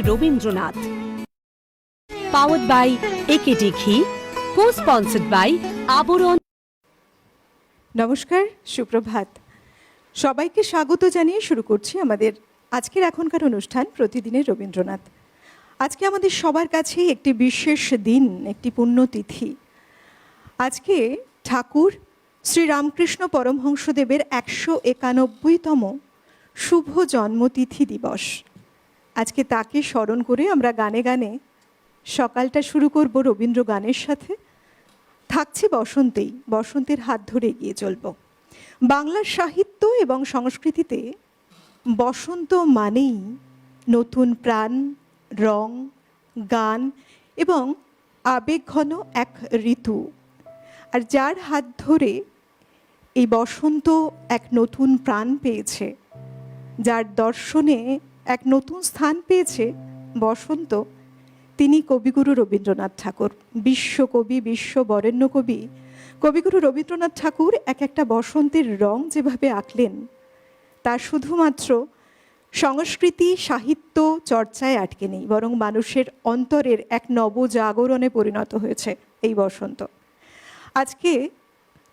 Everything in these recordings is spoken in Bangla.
রবীন্দ্রনাথ। পাওয়ার্ড বাই একেডি ঘি, কো-স্পন্সর্ড বাই আবরণ। নমস্কার, সুপ্রভাত। সবাইকে স্বাগত জানিয়ে শুরু করছি আমাদের আজকের এখনকার অনুষ্ঠান প্রতিদিনের রবীন্দ্রনাথ। আজকে আমাদের সবার কাছেই একটি বিশেষ দিন, একটি পুণ্যতিথি। আজকে ঠাকুর শ্রীরামকৃষ্ণ পরমহংসদেবের ১৯১তম শুভ জন্মতিথি দিবস। আজকে তাকে স্মরণ করে আমরা গানে গানে সকালটা শুরু করব রবীন্দ্র গানের সাথে। থাকছে বসন্তেই, বসন্তের হাত ধরে এগিয়ে চলব। বাংলার সাহিত্য এবং সংস্কৃতিতে বসন্ত মানেই নতুন প্রাণ, রং, গান এবং আবেগঘন এক ঋতু। আর যার হাত ধরে এই বসন্ত এক নতুন প্রাণ পেয়েছে, যার দর্শনে এক নতুন স্থান পেয়েছে বসন্ত, তিনি কবিগুরু রবীন্দ্রনাথ ঠাকুর। বিশ্বকবি, বিশ্ববরেণ্য কবি কবিগুরু রবীন্দ্রনাথ ঠাকুর এক একটা বসন্তের রং যেভাবে আঁকলেন, তা শুধুমাত্র সংস্কৃতি সাহিত্য চর্চায় আটকে নেই, বরং মানুষের অন্তরের এক নবজাগরণে পরিণত হয়েছে এই বসন্ত। আজকে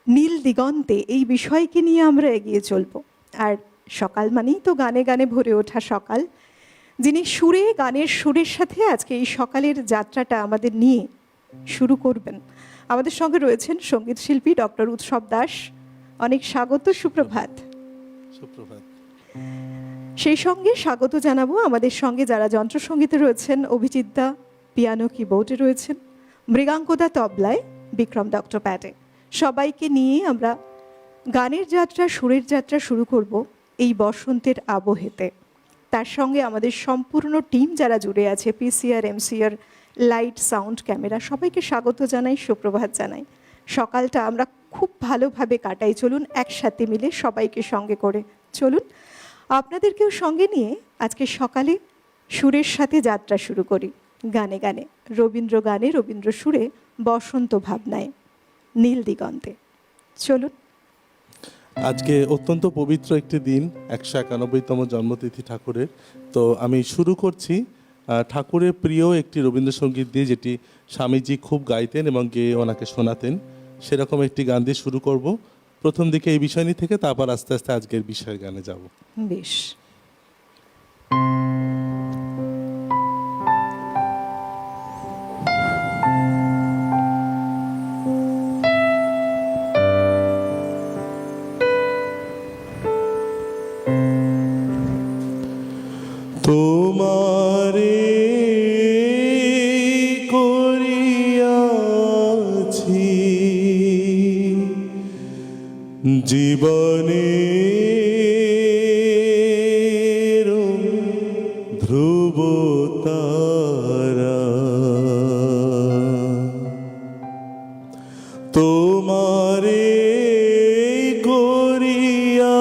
নীল দিগন্তে এই বিষয়কে নিয়ে আমরা এগিয়ে চলব। আর সকাল মানেই তো গানে গানে ভরে ওঠা সকাল। যিনি সুরে, গানের সুরের সাথে আজকে এই সকালের যাত্রাটা আমাদের নিয়ে শুরু করবেন, আমাদের সঙ্গে রয়েছেন সঙ্গীত শিল্পী ডক্টর উৎসব দাস। অনেক স্বাগত, সুপ্রভাত। সুপ্রভাত। সেই সঙ্গে স্বাগত জানাবো আমাদের সঙ্গে যারা যন্ত্রসঙ্গীতে রয়েছেন। অভিজিৎ দা পিয়ানো কিবোর্ডে রয়েছেন, মৃগাঙ্কদা তবলায়, বিক্রম ডক্টর প্যাডে। সবাইকে নিয়ে আমরা গানের যাত্রা, সুরের যাত্রা শুরু করব এই বসন্তের আবহেতে। তার সঙ্গে আমাদের সম্পূর্ণ টিম যারা জুড়ে আছে, PCR, MCR, light, sound, camera, সবাইকে স্বাগত জানাই, সুপ্রভাত জানাই। সকালটা আমরা খুব ভালোভাবে কাটাই। চলুন একসাথে মিলে সবাইকে সঙ্গে করে চলুন, আপনাদেরকেও সঙ্গে নিয়ে আজকে সকালে সুরের সাথে যাত্রা শুরু করি। গানে গানে, রবীন্দ্র গানে, রবীন্দ্র সুরে, বসন্ত ভাবনায়, নীল দিগন্তে। চলুন। আজকে অত্যন্ত পবিত্র একটি দিন, ১৯১তম জন্মতিথি ঠাকুরের। তো আমি শুরু করছি ঠাকুরের প্রিয় একটি রবীন্দ্রসঙ্গীত দিয়ে, যেটি স্বামীজি খুব গাইতেন এবং গেয়ে ওনাকে শোনাতেন। সেরকম একটি গান দিয়ে শুরু করব। প্রথম দিকে এই বিষয় নিয়ে থেকে, তারপর আস্তে আস্তে আজকের বিষয়ের গানে যাব। বেশ। তোমারে করিয়াছি জীবনের ধ্রুবতারা, তোমারে করিয়াছি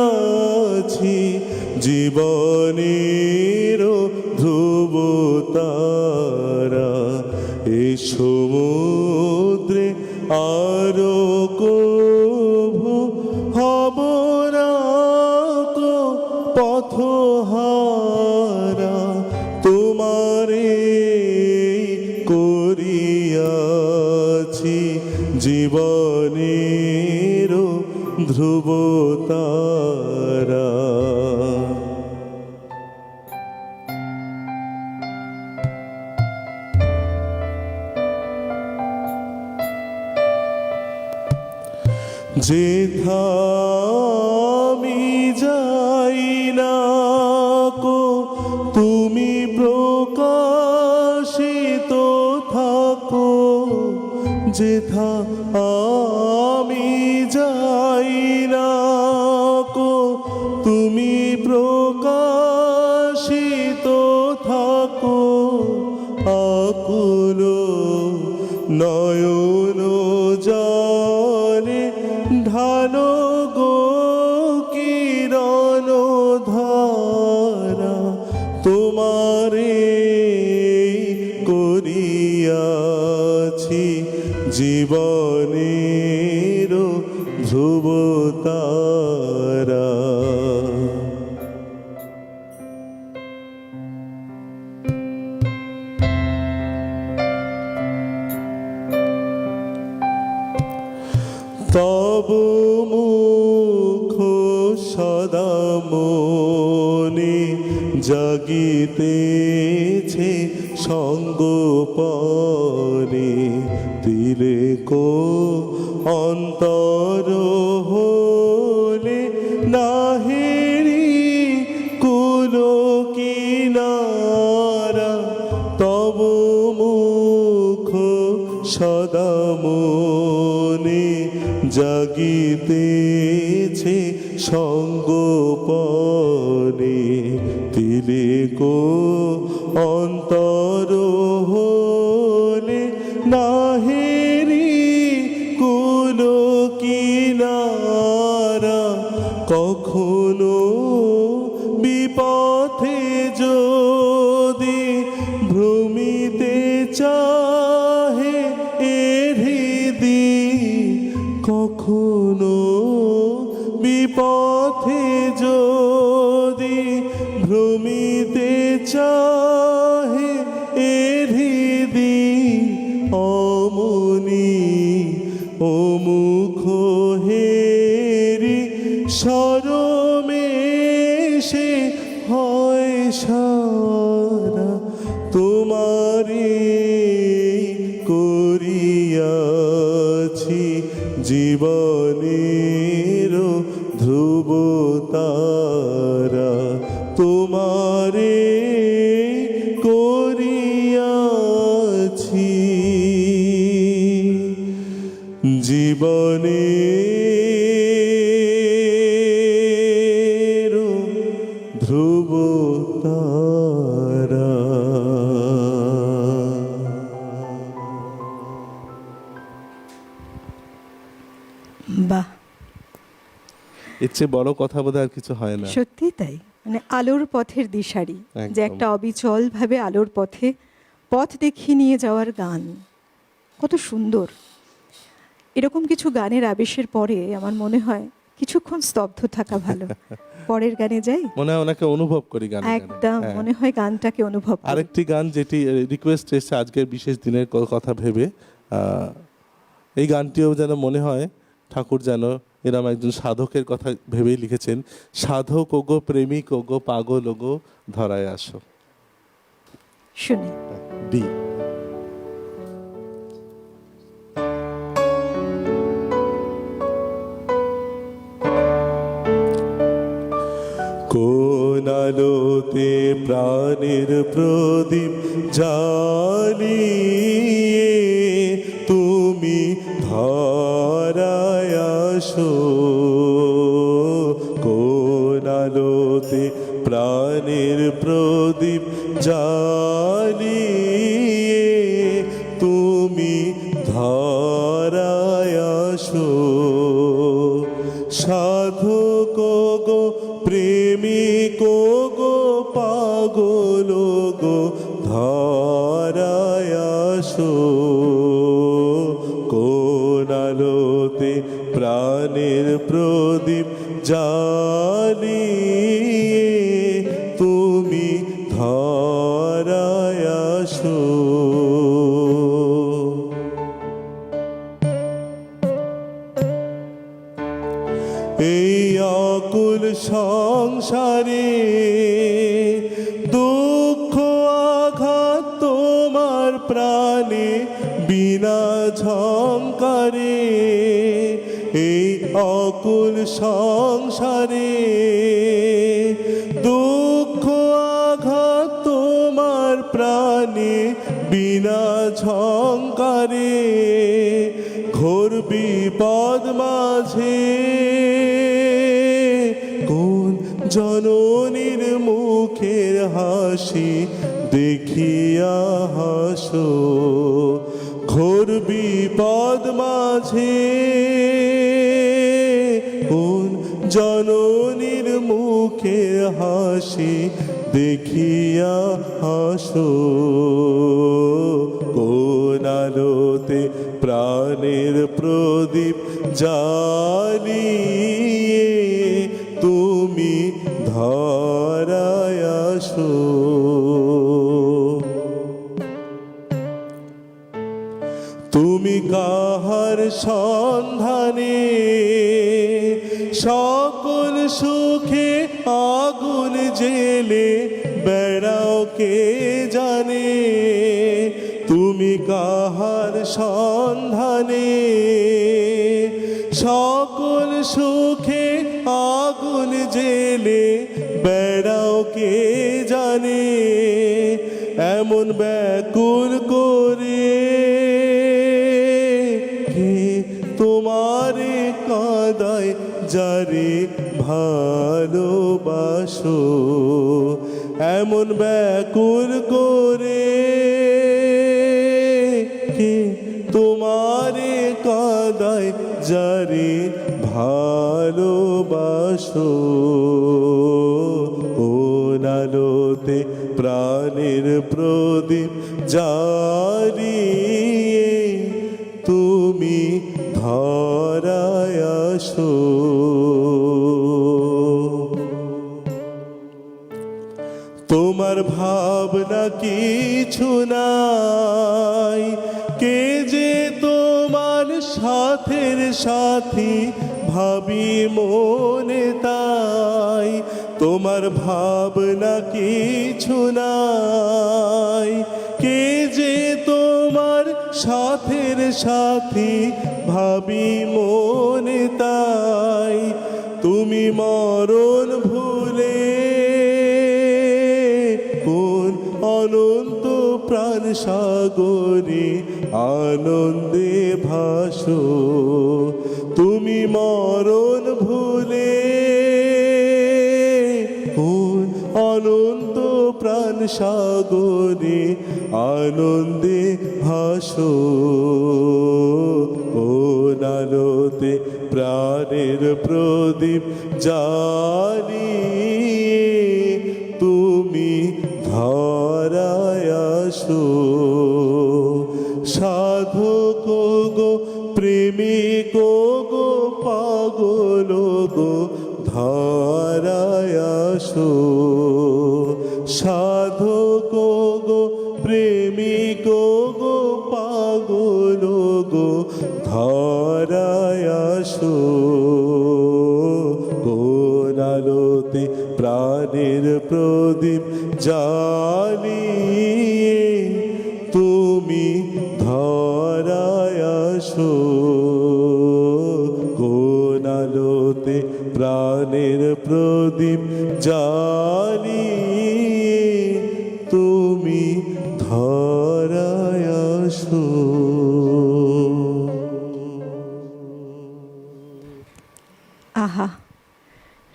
জীবনের ধ্রুবতারা। এ সমুদ্রে আরো কভু হব না কো পথহারা, তোমারে করিয়াছি জীবনের ধ্রুবতারা। যেথা আমি যাই না কো তুমি প্রকাশিত থাকো, যেথা আমি যাই না কো তুমি প্রকাশিত থাকো। আকুল নয়ন জলে ঢালো গো কিরণ ধারা, তোমারে করিয়াছি জীবনের ধ্রুবতারা। তব মুখ সদা মনে জাগিতেছে সঙ্গোপনে, তিলক অন্তর হলে নাহেরি কুল কিনারা, তব মুখ সদা মনে জাগিতেছে সঙ্গোপনে, তিলক অন্তর হলে নাহেরি কুল কিনারা, কখনো বিপথে যদি ভ্রমিতে চাহে হৃদি, কখনো বিপথে যদি ভ্রমিতে চাহে হৃদি, অমনি অমুখ হেরি সরমেশে হয় সারা, তোমারে করিয়াছি জীবনের ধ্রুব তারা, তোমারে করিয়াছি জীবনের ধ্রুব তারা। বাহ, এর চেয়ে বড় কথা বোধহয় আর কিছু হয় না। সত্যি তাই, মানে আলোর পথের দিশারি, একদম। যে একটা অবিচল ভাবে আলোর পথে পথ দেখিয়ে নিয়ে যাওয়ার গান, কত সুন্দর। এরকম কিছু গানের আবেশের পরে আমার মনে হয় কিছুক্ষণ স্তব্ধ থাকা ভালো। পরের গানে যাই, মনে হয় ওনাকে অনুভব করি গান। একদম মনে হয় গানটাকে অনুভব করি। আরেকটি গান যেটি রিকোয়েস্ট এসেছে আজকের বিশেষ দিনের কথা ভেবে, এই গানটিও যেন মনে হয় ঠাকুর যেন এরম একজন সাধকের কথা ভেবেই লিখেছেন, সাধক ওগো প্রেমিক ওগো পাগল ওগো ধরায় আসো। শুনি। ডি। কোন আলোতে প্রাণের প্রদীপ জ্বালিয়ে তুমি ধরায় আসো, কোন আলোতে প্রাণের প্রদীপ জ্বালিয়ে তুমি ধরায় আসো, সাধক গো প্রেমিক গো পাগল গো ধরায় আসো, কোন আলোতে প্রাণের প্রদীপ জ্বালিয়ে তুমি ধরায় আসো। এই অকুল সংসারে দুঃখ আঘাত তোমার প্রাণে বিনা ঝংকারে, এই অকুল সংসারে দুঃখ আঘাত তোমার প্রাণে বিনা ঝংকারে, ঘোর বিপদ মাঝে কোন জননীর মুখের হাসি দেখিয়া হাসো, ঘোর বিপদ মাঝে কোন জননীর মুখের হাসি দেখিয়া হাসো, কোন আলোতে প্রাণের প্রদীপ জ্বালিয়ে তুমি ধরায় আসো, তুমি কাহার সন্ধানে সকল সুখে আগুন জেলে বেড়াও কে জানে তুমি কাহার সন্ধানে সকল সুখে আগুন জেলে বেড়াও কে জানে এমন ব্যাকুল করে কে তোমারে কাঁদায় যারে ভালোবাসো এমন ব্যাকুল করে কে তোমারে কাঁদায় যারে ভালোবাসো কোন আলোতে প্রাণের প্রদীপ জ্বালিয়ে তুমি ধরায় আসো তোমার ভাবনা কিছু নাই কে যে তোমার সাথের সাথী ভাবি মনে তাই তোমার ভাবনা কিছু নাই কে যে তোমার সাথের সাথী ভাবি মনে তাই তুমি মরণ ভুলে কোন অনন্ত প্রাণ সাগরে আনন্দে ভাসো তুমি মরণ ভুলে কোন অনন্ত প্রাণ সাগরে আনন্দে ভাসো কোন আলোতে প্রাণের প্রদীপ জ্বালিয়ে তুমি ধরায় আসো সাধক গো প্রেমিক গো পাগল গো ধরায় আসো সাধক গো প্রেমিক গো পাগল গো ধরায় আসো কোন আলোতে প্রাণের প্রদীপ জ্বালিয়ে তুমি ধরায় আসো কোন আলোতে প্রাণের প্রদীপ জ্বালিয়ে তুমি ধরায় আসো আহা,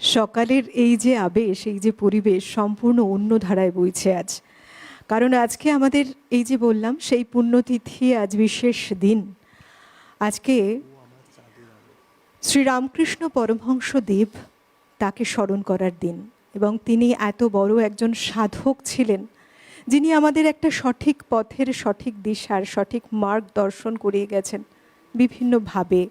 সকালের এই যে আবেশ, এই যে পরিবেশ সম্পূর্ণ অন্য ধারায় বইছে আজ। কারণ আজকে আমাদের এই যে বললাম সেই পুণ্যতিথি, আজ বিশেষ দিন। আজকে শ্রীরামকৃষ্ণ পরমহংস দেব, তাকে স্মরণ করার দিন। এবং তিনি এত বড় একজন সাধক ছিলেন, যিনি আমাদের একটা সঠিক পথের, সঠিক দিশার, সঠিক মার্গ দর্শন করিয়ে গেছেন বিভিন্নভাবে।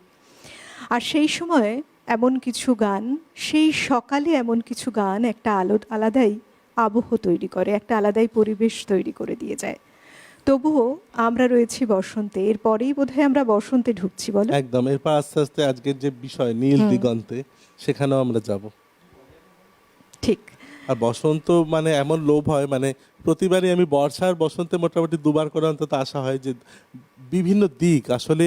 আর সেই সময় এমন কিছু গান, সেই সকালে এমন কিছু গান একটা আলাদাই আবহ তৈরি করে, একটা আলাদাই পরিবেশ তৈরি করে দিয়ে যায়। তবুও আমরা রয়েছি বসন্তে, এরপরেই বোধহয় আমরা বসন্তে ঢুকছি, বলো? একদম, এরপর আস্তে আস্তে আজকের যে বিষয় নীল দিগন্তে, সেখানেও আমরা যাব। ঠিক। আর বসন্ত মানে এমন লোভ হয়, মানে প্রতিবারই আমি বর্ষার বসন্তে মোটামুটি দুবার করে অন্তত আসা হয়, যে বিভিন্ন দিক আসলে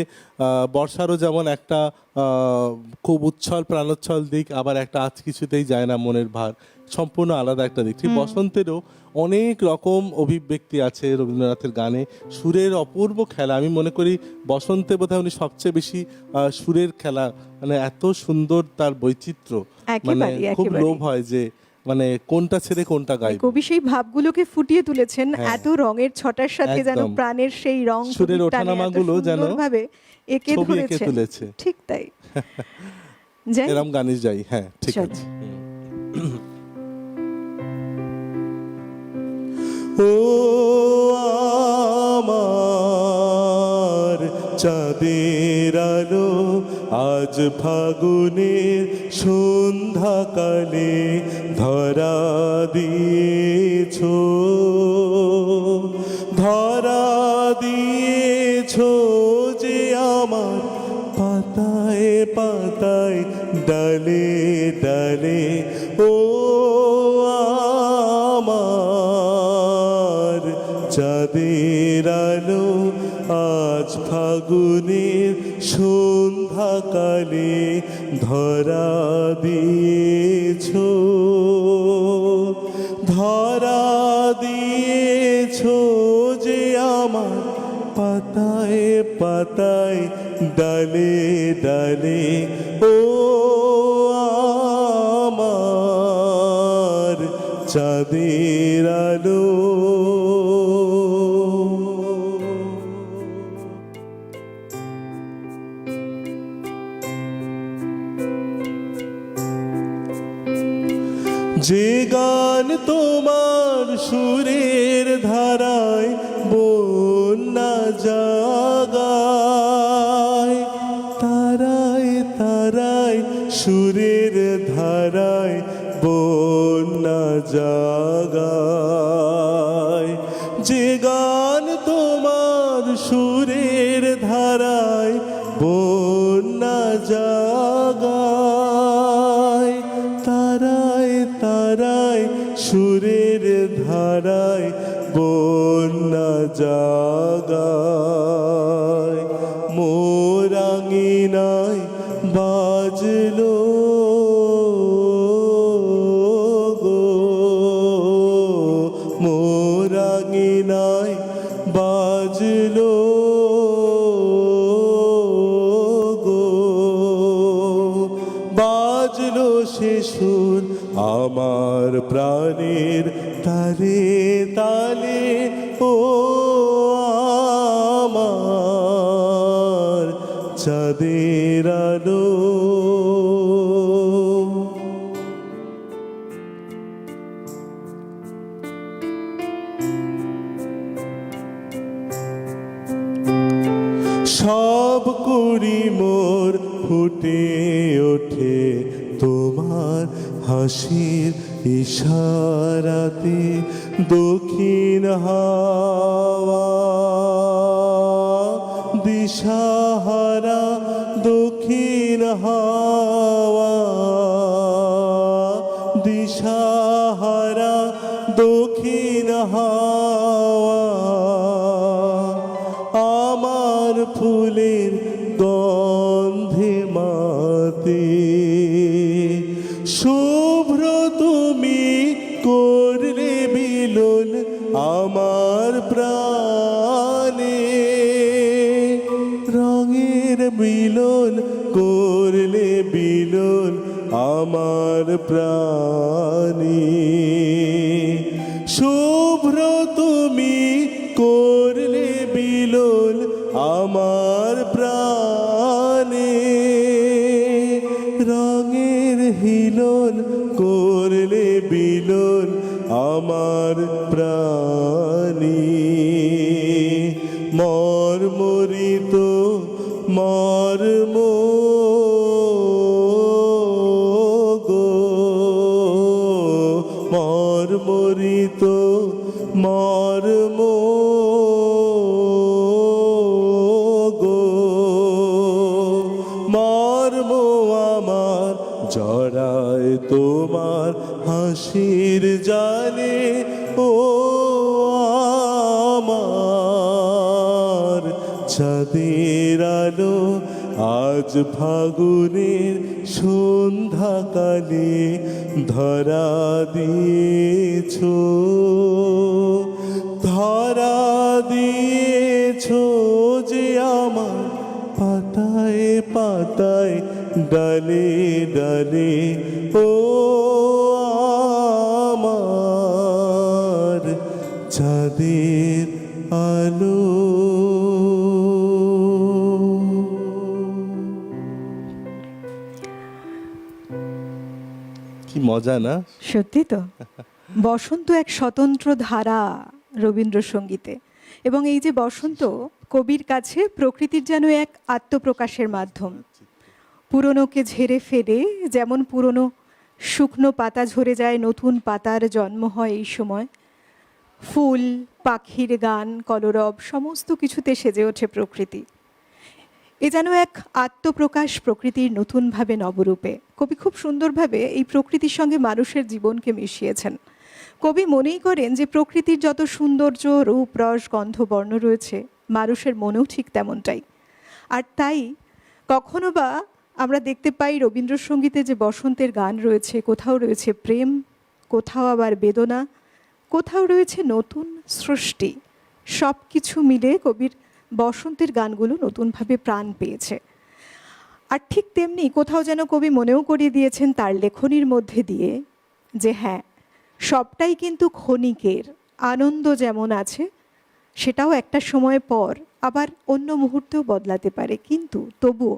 বর্ষারও যেমন একটা খুব উচ্ছল প্রাণোচ্ছল দিক, আবার একটা আজ কিছুতেই যায় না মনের ভার, সম্পূর্ণ আলাদা একটা দিক। ঠিক বসন্তেরও অনেক রকম অভিব্যক্তি আছে রবীন্দ্রনাথের গানে, সুরের অপূর্ব খেলা। আমি মনে করি বসন্তে বোধহয় উনি সবচেয়ে বেশি সুরের খেলা, মানে এত সুন্দর তার বৈচিত্র্য, মানে খুব লোভ হয় যে মানে কোনটা ছেড়ে কোনটা গাইব। কবি সেই ভাবগুলোকে ফুটিয়ে তুলেছেন এত রঙের ছটার সাথে, যেন প্রাণের সেই রং, সুরের ওঠানামাগুলো যেন ভাবে এঁকে তুলেছে। ঠিক তাই। এরম গানে যাই। হ্যাঁ, ঠিক আছে। ও আমার চাঁদের আলো, আজ ফাগুনের সন্ধ্যাকালে ধরা দিয়েছো, ধরা দিয়েছো যে আমার পাতা পাতায় পাতায় ডালে ডালে ও আমার চাঁদের আলো আজ ফাগুনের সন্ধ্যাকালে ধরা দিয়েছো, ধরা দিয়েছো যে আমার পাতায় পাতায় ডালে ডালে ও আমার চাঁদের আলো। যে গান তোমার সুরের ধারায় বন্যা জাগায়, তারায় তারায় সুরের ধারায় বন্যা জাগায়। যে গান তোমার সুরের ধারায় বন্যা জাগায়, তারায় তারায় সুরের ধারায় বন্যা জাগায়। মোর আঙিনায় বাজলো গো, মোর আঙিনায় বাজলো গো, বাজলো সে সুর আমার প্রাণের তালে তালে ও আমার চাঁদের আলো। সব করি মোর ফুটে ওঠে তোমার হাসির ইশারাতে, দক্ষিণ হাওয়া দিশাহারা, দক্ষিণ হাওয়া দিশাহারা, দক্ষিণ হাওয়া আমার ফুলের গন্ধে মাতে। শুভ্র তুমি করলে মিলন আমার প্রাণে, রঙের মিলন করলে মিলন আমার প্রাণে। শুভ্র তুমি করলে মিলন আমার প্রাণে, রঙের হিলন করলে বিলন আমার প্রাণে। মর্মরিত মর্ম গো, মর্মরিত মর্ম গো, মর্ম আমার জড়ায় তোমার হাসির জালে ও আমার চাঁদের আলো আজ ফাগুনের সন্ধ্যাকালে ধরা দিয়েছো, ধরা দিয়েছো যে আমার পাতায় পাতায় ডালে ডালে ও আমার চাঁদের আলো। কি মজা না? সত্যি তো, বসন্ত এক স্বতন্ত্র ধারা রবীন্দ্রসঙ্গীতে। এবং এই যে বসন্ত কবির কাছে প্রকৃতির যেন এক আত্মপ্রকাশের মাধ্যম। পুরনোকে ঝেড়ে ফেলে যেমন পুরনো শুকনো পাতা ঝরে যায়, নতুন পাতার জন্ম হয় এই সময়। ফুল, পাখির গান, কলরব সমস্ত কিছুতে সেজে ওঠে প্রকৃতি। এ যেন এক আত্মপ্রকাশ প্রকৃতির নতুনভাবে নবরূপে। কবি খুব সুন্দরভাবে এই প্রকৃতির সঙ্গে মানুষের জীবনকে মিশিয়েছেন। কবি মনেই করেন যে প্রকৃতির যত সৌন্দর্য, রূপ, রস, গন্ধ, বর্ণ রয়েছে, মানুষের মনেও ঠিক তেমনটাই। আর তাই কখনো বা আমরা দেখতে পাই রবীন্দ্রসঙ্গীতে যে বসন্তের গান রয়েছে, কোথাও রয়েছে প্রেম, কোথাও আবার বেদনা, কোথাও রয়েছে নতুন সৃষ্টি। সব কিছু মিলে কবির বসন্তের গানগুলো নতুনভাবে প্রাণ পেয়েছে। আর ঠিক তেমনি কোথাও যেন কবি মনেও করিয়ে দিয়েছেন তার লেখনীর মধ্যে দিয়ে যে হ্যাঁ, সবটাই কিন্তু ক্ষণিকের। আনন্দ যেমন আছে, সেটাও একটা সময় পর আবার অন্য মুহূর্তেও বদলাতে পারে, কিন্তু তবুও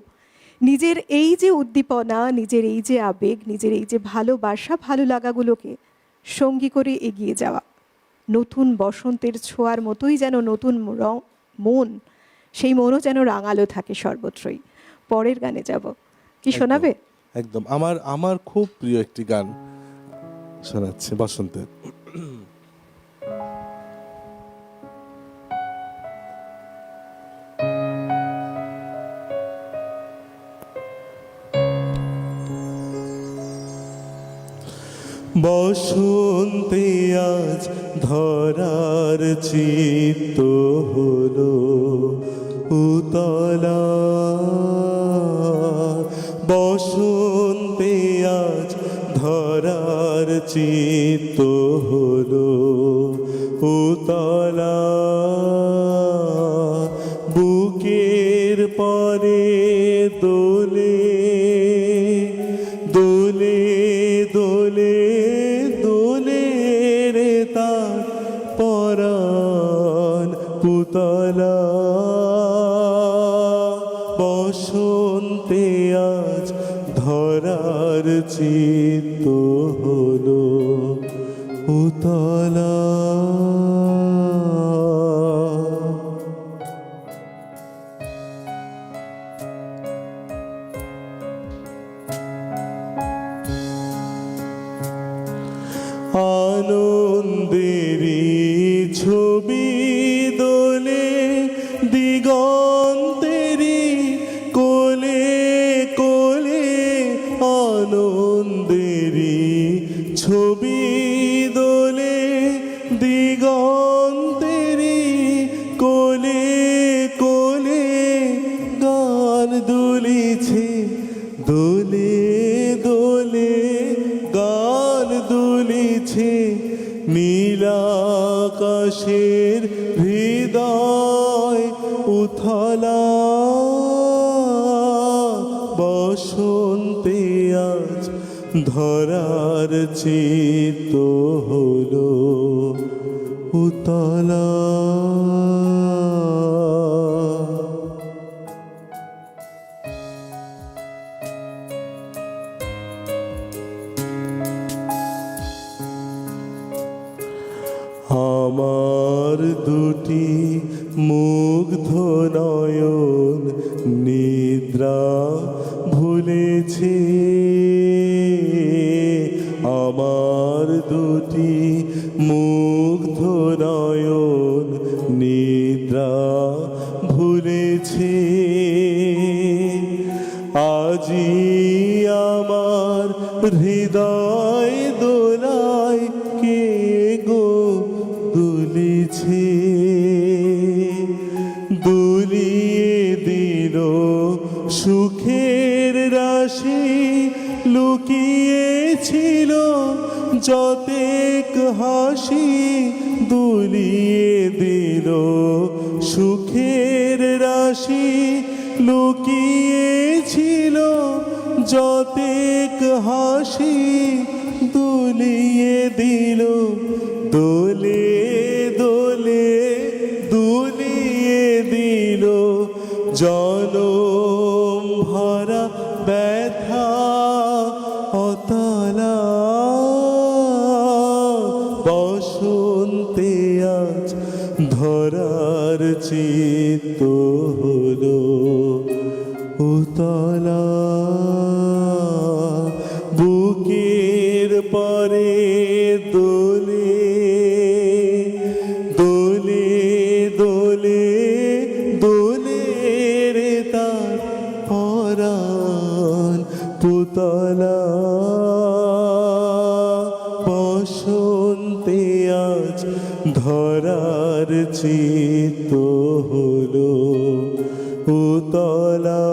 নিজের এই যে উদ্দীপনা, নিজের এই যে আবেগ, নিজের এই যে ভালোবাসা, ভালো লাগাগুলোকে সঙ্গী করে এগিয়ে যাওয়া। নতুন বসন্তের ছোঁয়ার মতোই যেন নতুন মন, সেই মনও যেন রাঙালো থাকে সর্বত্রই। পরের গানে যাব, কি শোনাবে? একদম আমার আমার খুব প্রিয় একটি গান শোনাচ্ছে বসন্তের। বসন্তে আজ ধরার চিত্ত হলো উতলা, বসন্তে আজ ধরার চিত্ত হলো উতলা, বুকের পরে দোলে দোলে দোলে দোলে রে তার পরাণ পুতলা, বসন্তে আজ ধরার চিত্ত হলো উতলা। আনন্দেরই ছবি দোলে দিগন্তেরই কোলে কোলে, আনন্দেরই ছবি দোলে দিগন্তেরই কোলে কোলে, গান দুলিছে দোলে দোলে, গান দুলিছে নীলাকাশের হৃদয় উথলা, বসন্তে আজ ধরার চিত্ত হলো উতলা। আমার দুটি মুগ্ধ নয়ন নিদ্রা ভুলেছে, আমার দুটি মুগ্ধ নয়ন নিদ্রা ভুলেছে, আজি আমার হৃদয় দোলায় কে গো দুলিছে, দুলিয়ে দিল সুখের রাশি, লুকিয়েছিল যতেক হাসি, দুলিয়ে দিল সুখের রাশি, লুকিয়েছিল যতেক হাসি, দুলিয়ে দিল দোলে দোলে দুলিয়ে দিল জনম ভরা ব্যথা অতলা, বসন্তে আজ ধরার চিত্ত হলো উতলা, বুকের পরে দোলে দোলে দোলে দোলে রে তার গান পুতলা বসন্তে আজ ধরার চিত্ত হলো উতলা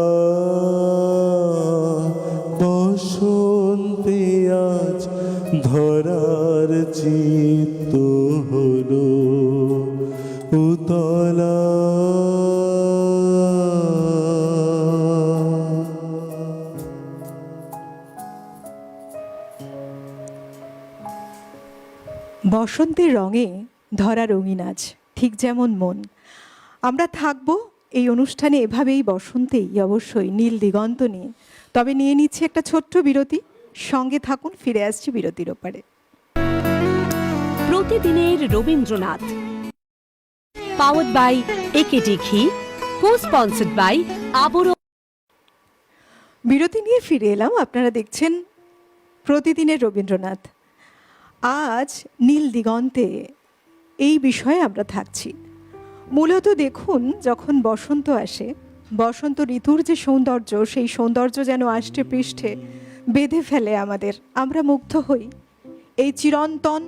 বসন্তে আজ ধরার চিত্ত হলো উতলা। বসন্তের রঙে ধরা রঙিন আজ, ঠিক যেমন মন। আমরা থাকবো এই অনুষ্ঠানে এভাবেই বসন্তেই, অবশ্যই নীল দিগন্ত নিয়ে। তবে নিয়ে নিচ্ছে একটা ছোট্ট বিরতি, সঙ্গে থাকুন, ফিরে আসছি বিরতির ওপারে। প্রতিদিনের রবীন্দ্রনাথ, পাওয়ার্ড বাই একেডি ঘি, কো স্পন্সর্ড বাই আবরণ। বিরতি নিয়ে ফিরে এলাম। আপনারা দেখছেন প্রতিদিনের রবীন্দ্রনাথ। আজ নীল দিগন্তে এই বিষয়ে আমরা থাকছি। মূলত দেখুন, যখন বসন্ত আসে, বসন্ত ঋতুর যে সৌন্দর্য, সেই সৌন্দর্য যেন আষ্টে পৃষ্ঠে বেঁধে ফেলে আমাদের। আমরা মুগ্ধ হই এই চিরন্তন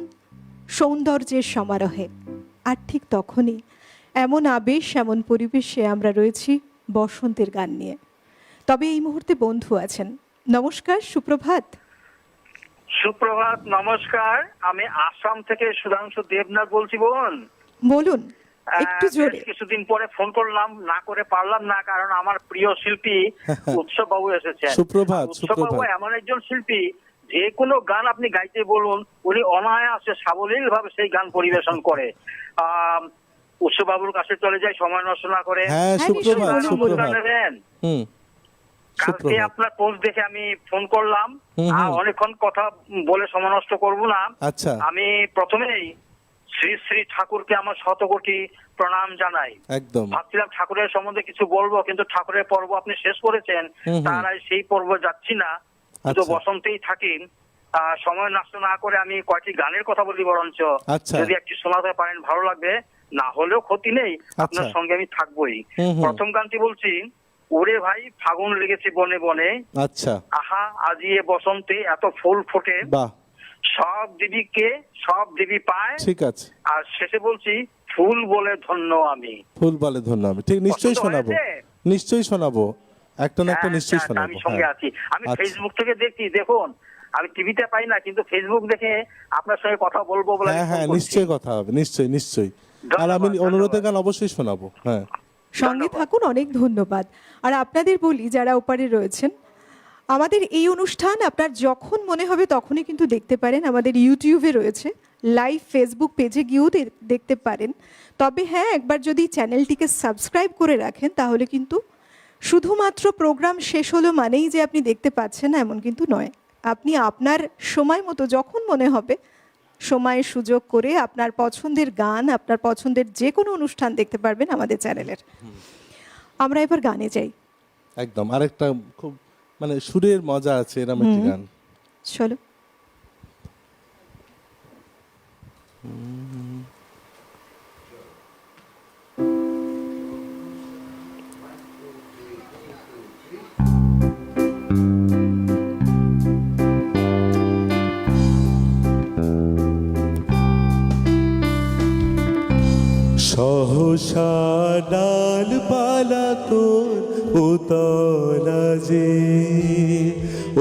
সৌন্দর্যের সমারোহে। আর ঠিক তখনই এমন আবেশ, এমন পরিবেশে আমরা রয়েছি বসন্তের গান নিয়ে। তবে এই মুহূর্তে বন্ধু আছেন। নমস্কার, সুপ্রভাত। সুপ্রভাত, নমস্কার। আমি আসাম থেকে সুধাংশু দেবনাথ বলছি। বোন, বলুন একটু জোরে। বেশ কিছুদিন পরে ফোন করলাম, না করে পারলাম না, কারণ আমার প্রিয় শিল্পী উৎসব বাবু এসেছেন। সুপ্রভাত। উৎসব বাবু এমন একজন শিল্পী, যে কোনো গান আপনি গাইতে বলুন, উনি অনায়াসে সাবলীল ভাবে সেই গান পরিবেশন করে। উৎসব বাবুর কাছে চলে যাই সময় নষ্ট না করে। হ্যাঁ, সুপ্রভাত। সুপ্রভাত। কালকে আপনার পোস্ট দেখে আমি ফোন করলাম। অনেকক্ষণ কথা বলে সময় নষ্ট করবো না। আচ্ছা, আমি প্রথমেই শ্রী শ্রী ঠাকুরকে আমার শতকোটি প্রণাম জানাই। একদম ভাবছিলাম ঠাকুরের সম্বন্ধে কিছু বলবো, কিন্তু ঠাকুরের পর্ব আপনি শেষ করেছেন, তার সেই পর্ব যাচ্ছি না, তো বসন্তেই থাকি। সময় নষ্ট না করে আমি কয়েকটি গানের কথা বলি বরঞ্চ। যদি একটু শোনাতে পারেন ভালো লাগবে, না হলেও ক্ষতি নেই, আপনার সঙ্গে আমি থাকবোই। প্রথম গানটি বলছি, ওরে ভাই ফাগুন লেগেছে বনে বনে, আচ্ছা আহা আজিয়ে বসন্তে এত ফুল ফোটে, সব দেবীকে সব দেবী পায়, ঠিক আছে। আর শেষে বলছি, ফুল বলে ধন্য আমি। ফুল বলে ধন্য আমি, ঠিক। নিশ্চয়ই শোনাবো, নিশ্চয়ই শোনাবো, একটা না একটা নিশ্চয়ই শোনাবো। আমি সঙ্গে আছি। আমি ফেসবুক থেকে দেখি, দেখুন আমি টিভিতে পাই না, কিন্তু ফেসবুক দেখে আপনার সঙ্গে কথা বলবো বলে। হ্যাঁ হ্যাঁ, নিশ্চয়ই কথা হবে, নিশ্চয়ই নিশ্চয়ই। আর আমি অনুরোধের গান অবশ্যই শোনাবো। হ্যাঁ, সঙ্গে থাকুন। অনেক ধন্যবাদ। আর আপনাদের বলি, যারা ওপারে রয়েছেন, আমাদের এই অনুষ্ঠান আপনার যখন মনে হবে তখনই কিন্তু দেখতে পারেন। আমাদের ইউটিউবে রয়েছে, লাইভ ফেসবুক পেজে গিয়েও দেখতে পারেন। তবে হ্যাঁ, একবার যদি চ্যানেলটিকে সাবস্ক্রাইব করে রাখেন, তাহলে কিন্তু শুধুমাত্র প্রোগ্রাম শেষ হলো মানেই যে আপনি দেখতে পাচ্ছেন এমন কিন্তু নয়। আপনি আপনার সময় মতো যখন মনে হবে, সময় সুযোগ করে আপনার পছন্দের গান, আপনার পছন্দের যে কোনো অনুষ্ঠান দেখতে পারবেন আমাদের চ্যানেলের। আমরা এবার গানে যাই। একদম, আরেকটা খুব মানে সুরের মজা আছে এরকম একটি গান। চলো। সহসা ডালপালা তোর উতলা যে,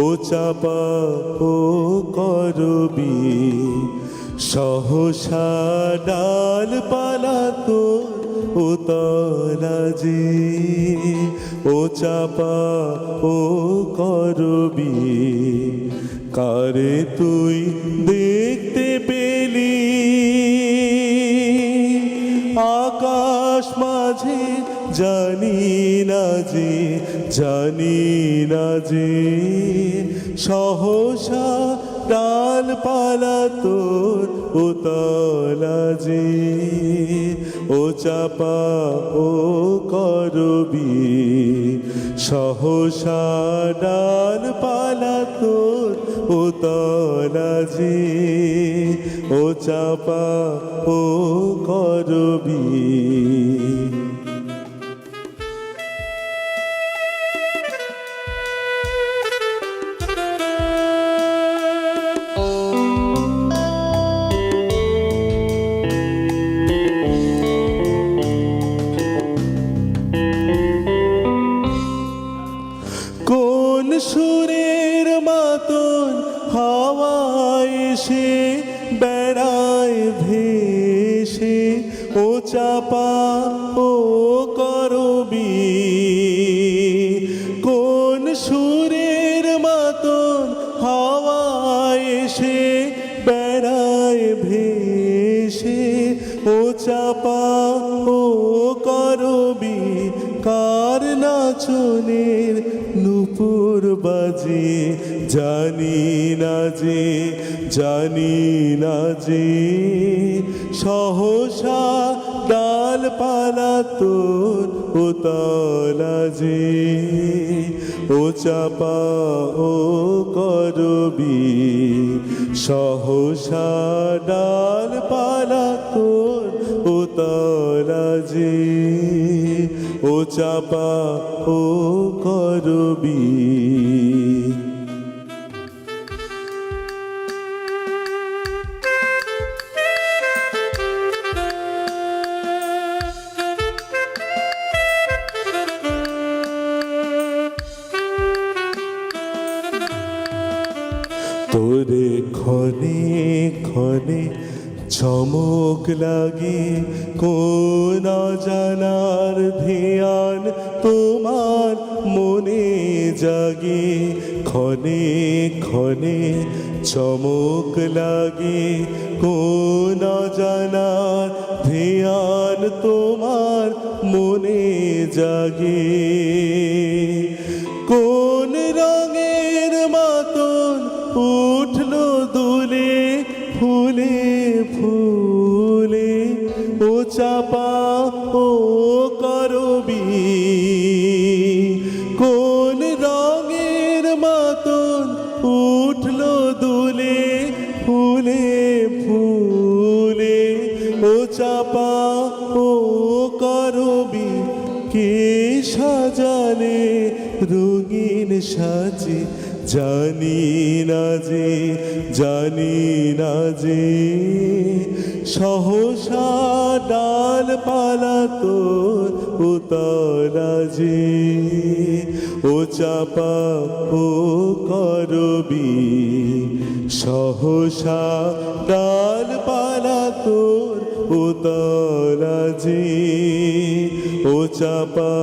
ও চাপা ও করবি। সহসা ডালপালা তোর উতলা যে, ও চাপা ও করবি। কারে তুই দেখতে পেলি আকাশ মাঝে, জানি না যে, জানি না যে। সহসা ডালপালা তোর উতলা যে, ও চাপা ও করবি। সহসা ডালপালা তোর উতলা যে, ও চাপা ও করবি। সুরের মতন হাওয়ায় এসে বেড়ায় ভেসে, ও চাপা ও করবি। কোন সুরের মতন হাওয়ায় এসে বেড়ায় ভেসে, ও চাপা ও করবি। কার নাচনের নূপুর বাজে জানি না যে, জানি না যে। সহসা ডালপালা তোর ও তলা যে, ও চাপা ও করবি। সহসা ডালপালা তোর ও তলা যে, ও চাপা ও করবি। তোরে ক্ষণে ক্ষণে চমক লাগে, কোন অজানার ধ্যান তোমার মনে জাগে। ক্ষণে ক্ষণে চমক লাগে, কোন অজানার ধ্যান তোমার মনে জাগে। কোন রঙের মতন উঠলো দুলে ফুলে ফুলে, ও চাপা ও করবি। কোন রঙের মতন উঠলো দুলে ফুলে ফুলে, ও চাপা ও করবি। কে সাজালে রঙিন সাজে জানি না যে, জানি না যে। সহসা ডালপালা তোর ও তলা যে, ও চাপা ও করবি। সহসা ডালপালা তোর ও তলা যে, ও চাপা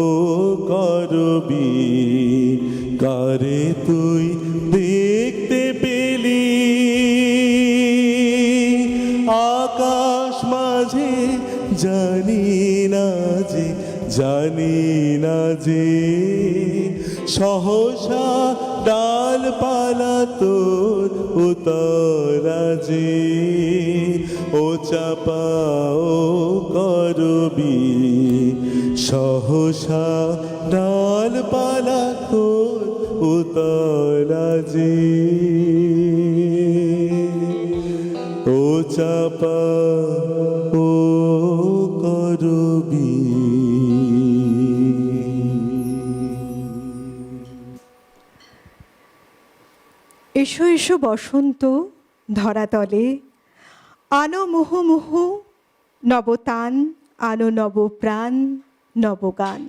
ও করবি। কারে তুই দেখতে পেলি আকাশ মাঝে জানি না যে, জানি না যে। সহসা ডালপালা তোর ও তলা যে, ও চাপা ও করবি। সহসা ডালপালা তোর ও তলা যে, ও চাপা ও করবি। এসো এসো বসন্ত ধরাতলে, আনো মুহু মুহু নবতান, আনো নব প্রাণ নবগান।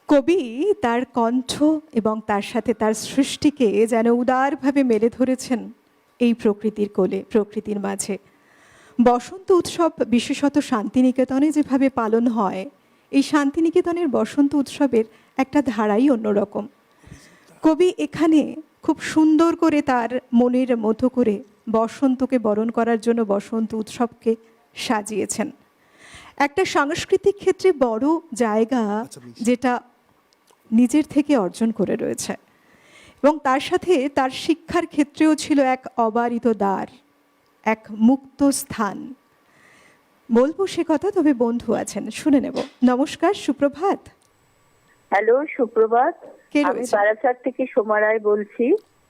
কবি তার কণ্ঠ এবং তার সাথে তার সৃষ্টিকে যেন উদারভাবে মেলে ধরেছেন এই প্রকৃতির কোলে, প্রকৃতির মাঝে। বসন্ত উৎসব বিশেষত শান্তিনিকেতনে যেভাবে পালন হয়, এই শান্তিনিকেতনের বসন্ত উৎসবের একটা ধারাই অন্যরকম। কবি এখানে খুব সুন্দর করে তার মনের মতো করে বসন্তকে বরণ করার জন্য বসন্ত উৎসবকে সাজিয়েছেন। একটা সাংস্কৃতিক ক্ষেত্রে বড় জায়গা যেটা নিজের থেকে অর্জন করে রয়েছে, এবং তার সাথে তার শিক্ষার ক্ষেত্রেও ছিল এক অবারিত দ্বার, এক মুক্ত স্থান। বলবো সে কথা, তবে বন্ধু আছেন, শুনে নেব। নমস্কার, সুপ্রভাত। হ্যালো, সুপ্রভাত। কে আমি রয়েছে? বারাসাত থেকে সোমা রায় বলছি।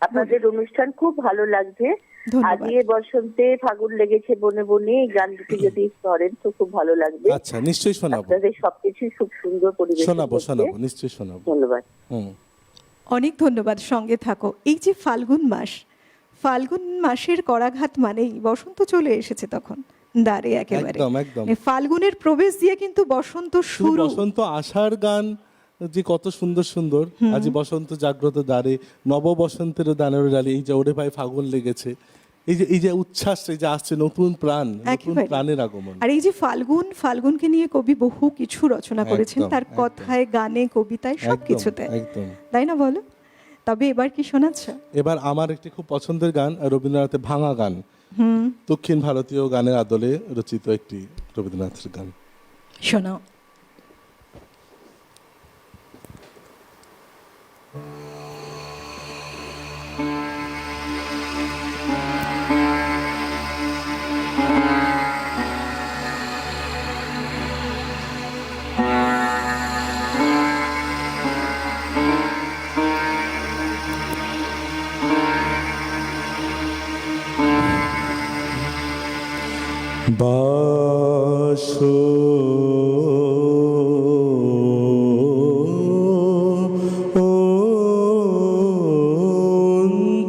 আপনাদের অনুষ্ঠান খুব ভালো লাগছে। ধন্যবাদ। আজকে বসন্তে ফাগুন লেগেছে বনে বনে, এই গান দুটি যদি ধরেন তো খুব ভালো লাগবে। আচ্ছা, নিশ্চয়ই শোনাবো। আপনাদের সবকিছু খুব সুন্দর পরিবেশ। শোনাবো শোনাবো, নিশ্চয়ই শোনাবো। ধন্যবাদ। অনেক ধন্যবাদ, সঙ্গে থাকো। এই যে ফাল্গুন মাস, ফাল্গুন মাসের করাঘাত মানেই বসন্ত চলে এসেছে তখন দ্বারে একেবারে। একদম একদম। ফাল্গুনের প্রবেশ দিয়ে কিন্তু বসন্ত শুরু। বসন্ত আষাঢ় গান যে কত সুন্দর সুন্দর আজি বসন্ত জাগ্রত দ্বারে নব বসন্তের দানের ডালে, এই যে ওরে ভাই ফাগুন লেগেছে, এই যে উচ্ছ্বাস, এই যে আসছে নতুন প্রাণ, নতুন একেবারে। প্রাণের আগমন। আর এই যে ফাল্গুনকে নিয়ে কবি বহু কিছু রচনা করেছেন, একদম, তার একদম। কথায়, গানে, কবিতায়, সব একদম, কিছুতে, একদম। তাই না বলো? তবে এবার কি শোনাচ্ছ? এবার আমার একটি খুব পছন্দের গান, রবীন্দ্রনাথের ভাঙা গান, দক্ষিণ ভারতীয় গানের আদলে রচিত একটি রবীন্দ্রনাথের গান। শোনাও।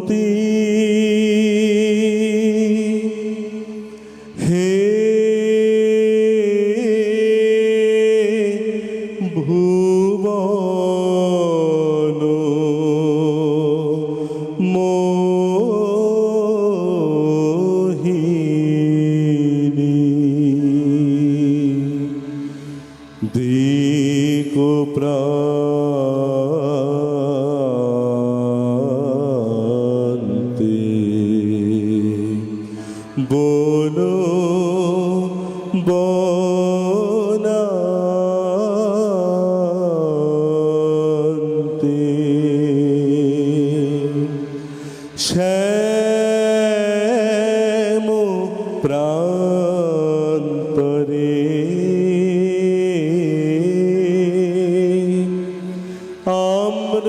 বাসন্তী হে ভুবন মোহিনী দিক প্রান্তে বলো বনান্তে শ্যাম প্রান্তরে আম্র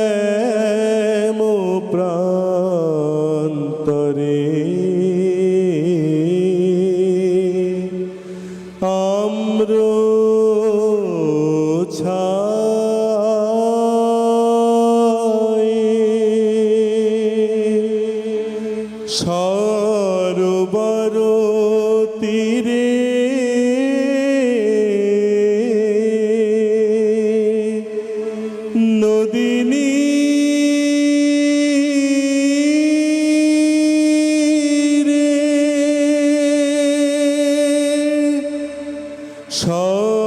শ্যাম প্রান্তরে আম্র সরোবর তীরে নদিনী রে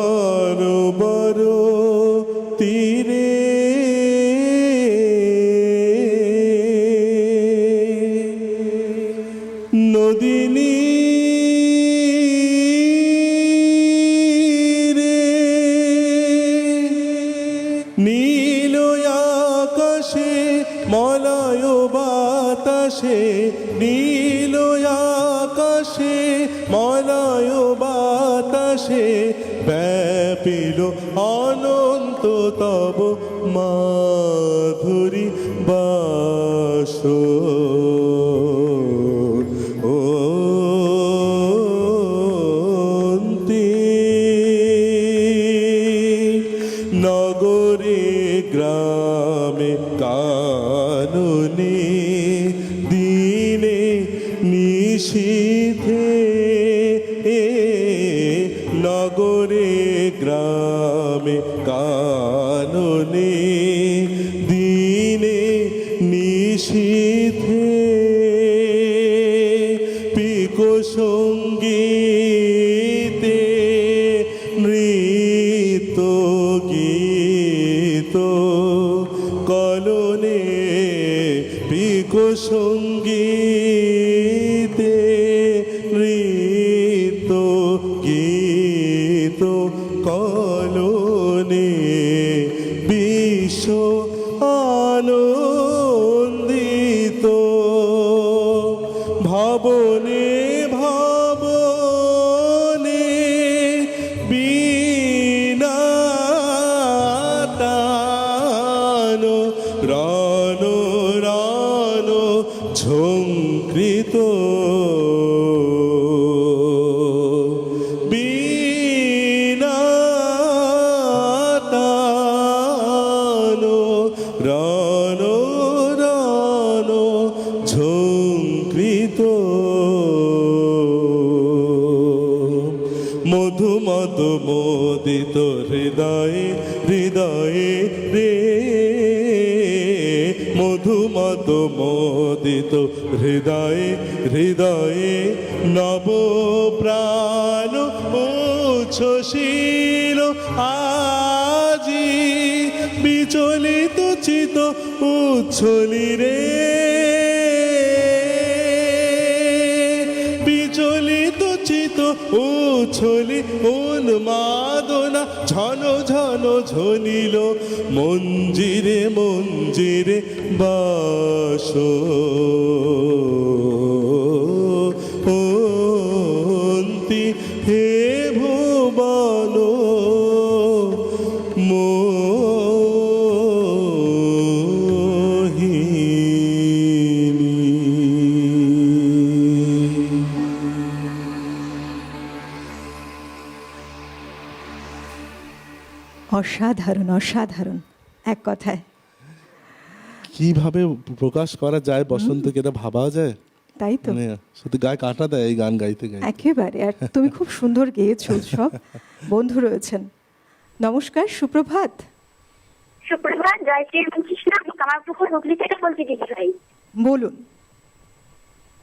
সরোবর তীরে নদিনী রে নীল আকাশে মলয় বাতাসে নীল আকাশে মলয় বাতাসে ব্যাপিল অনন্ত তব মাধুরী বাস নগরে গ্রামে কাননে দিনে নিশীথে নগরে গ্রামে কাননে দিনে নিশীথে পিকো সঙ্গীতে নৃত্য গীত কলনে পিকো সঙ্গীতে নৃত্য গীত কলনে বিশ্ব আনন্দিত ভবনে ভবনে বীণাতান রণ রণ ঝঙ্কৃত বীণাতান মনোরণ ঝঙ্কৃত মধুমদ মোদিত হৃদয়ে হৃদয়ে রে মধুমদ মোদিত হৃদয়ে হৃদয়ে নব প্রাণ উচ্ছ্বসিল আজি বিচলিত চিত উচ্ছলি রে বিচলিত চিত উচ্ছলি উন্মাদনা ঝন ঝন ঝনিল মঞ্জিরে মঞ্জিরে বাস অন্তি হে ভুবন মোহিনী। অসাধারণ অসাধারণ, এক কথায়। কিভাবে প্রকাশ করা যায় বসন্তকে, এটা ভাবা যায়? তাই তো, মানে সত্যি গায়ে কাটা দেয় এই গান গাইতে গাইতে। একেবারে। আর তুমি খুব সুন্দর গেয়েছো। সব বন্ধু রয়েছেন। নমস্কার, সুপ্রভাত। সুপ্রভাত, জয় শ্রী রামকৃষ্ণ। আমি কামারপুকুর হুগলি থেকে বলছি দিদিভাই। বলুন।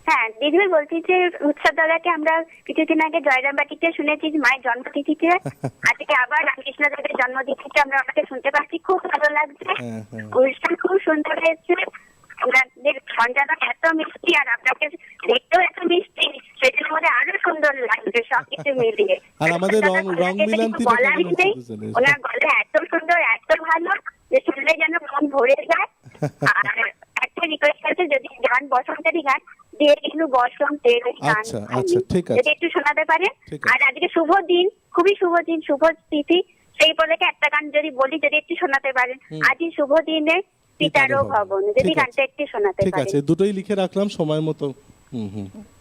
হ্যাঁ দিদিভাই, বলছি যে উৎসব দাদাকে আমরা কিছুদিন আগে জয়রামবাটিতে শুনেছি মায়ের জন্মতিথিতে, আজকে আবার রামকৃষ্ণ দেবের জন্মতিথিতে আমরা ওনাকে শুনতে পাচ্ছি, খুব ভালো লাগছে। অনুষ্ঠান খুব সুন্দর হয়েছে, ওনাদের সঞ্চালন এত মিষ্টি আর আপনাকে দেখতেও এত মিষ্টি, সেটার মধ্যে আরো সুন্দর লাগছে সবকিছু মিলিয়ে। আর আমাদের রং মিলান্তিটা বলার নেই, ওনার গলা এত সুন্দর এত ভালো যে শুনলে যেন মন ভরে যায়। আর একটা রিকোয়েস্ট আছে, যদি গান বসন্তেরই গান দিয়ে একটু বসন্তের গান আচ্ছা আচ্ছা ঠিক যদি আছে একটু শোনাতে পারেন। ঠিক আছে। আর আজকে শুভ দিন, খুবই শুভ দিন, শুভ তিথি, সেই উপলক্ষে একটা গান যদি বলি, যদি একটু শোনাতে পারেন। আজই শুভ দিনে পিতারও ভবন, যদি ঠিক আছে। গানটা একটু শোনাতে ঠিক আছে, পারেন। দুটোই লিখে রাখলাম সময় মতো।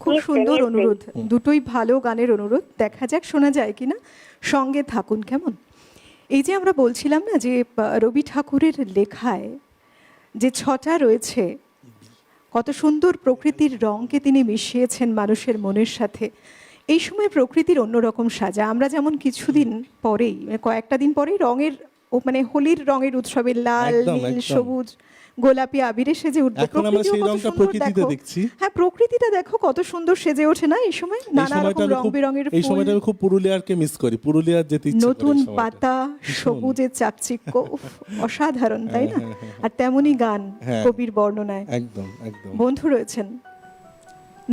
খুব নিশ্চয়ই, সুন্দর নিশ্চয়ই। অনুরোধ, দুটোই ভালো গানের অনুরোধ। দেখা যাক শোনা যায় কিনা। সঙ্গে থাকুন কেমন। এই যে আমরা বলছিলাম না যে রবি ঠাকুরের লেখায় যে ছটা রয়েছে, কত সুন্দর প্রকৃতির রঙকে তিনি মিশিয়েছেন মানুষের মনের সাথে। এই সময় প্রকৃতির অন্যরকম সাজা। আমরা যেমন কিছুদিন পরেই, মানে কয়েকটা দিন পরেই রঙের মানে হোলির রঙের উৎসবের লাল একদম, নীল একদম। সবুজ গোলাপি আবিরে সেজে উঠবে। এখন আমরা প্রকৃতিও সেই কত রংটা সুন্দর প্রকৃতিতে দেখো। দেখছি। হ্যাঁ, প্রকৃতিটা দেখো কত সুন্দর সেজে ওঠে না এই সময়, এই নানা সময়টা রকম আমি রং খুব বেরঙের এই ফুল, সময়টা আমি খুব পুরুলিয়ারকে মিস করি। পুরুলিয়ার যেতে ইচ্ছে করে নতুন এই সময়টা। পাতা, ভীষণ। সবুজের চাকচিক্য, উফ, অসাধারণ, তাই না? আর তেমনই গান হ্যাঁ। কবির বর্ণনায়। একদম একদম। বন্ধু রয়েছেন।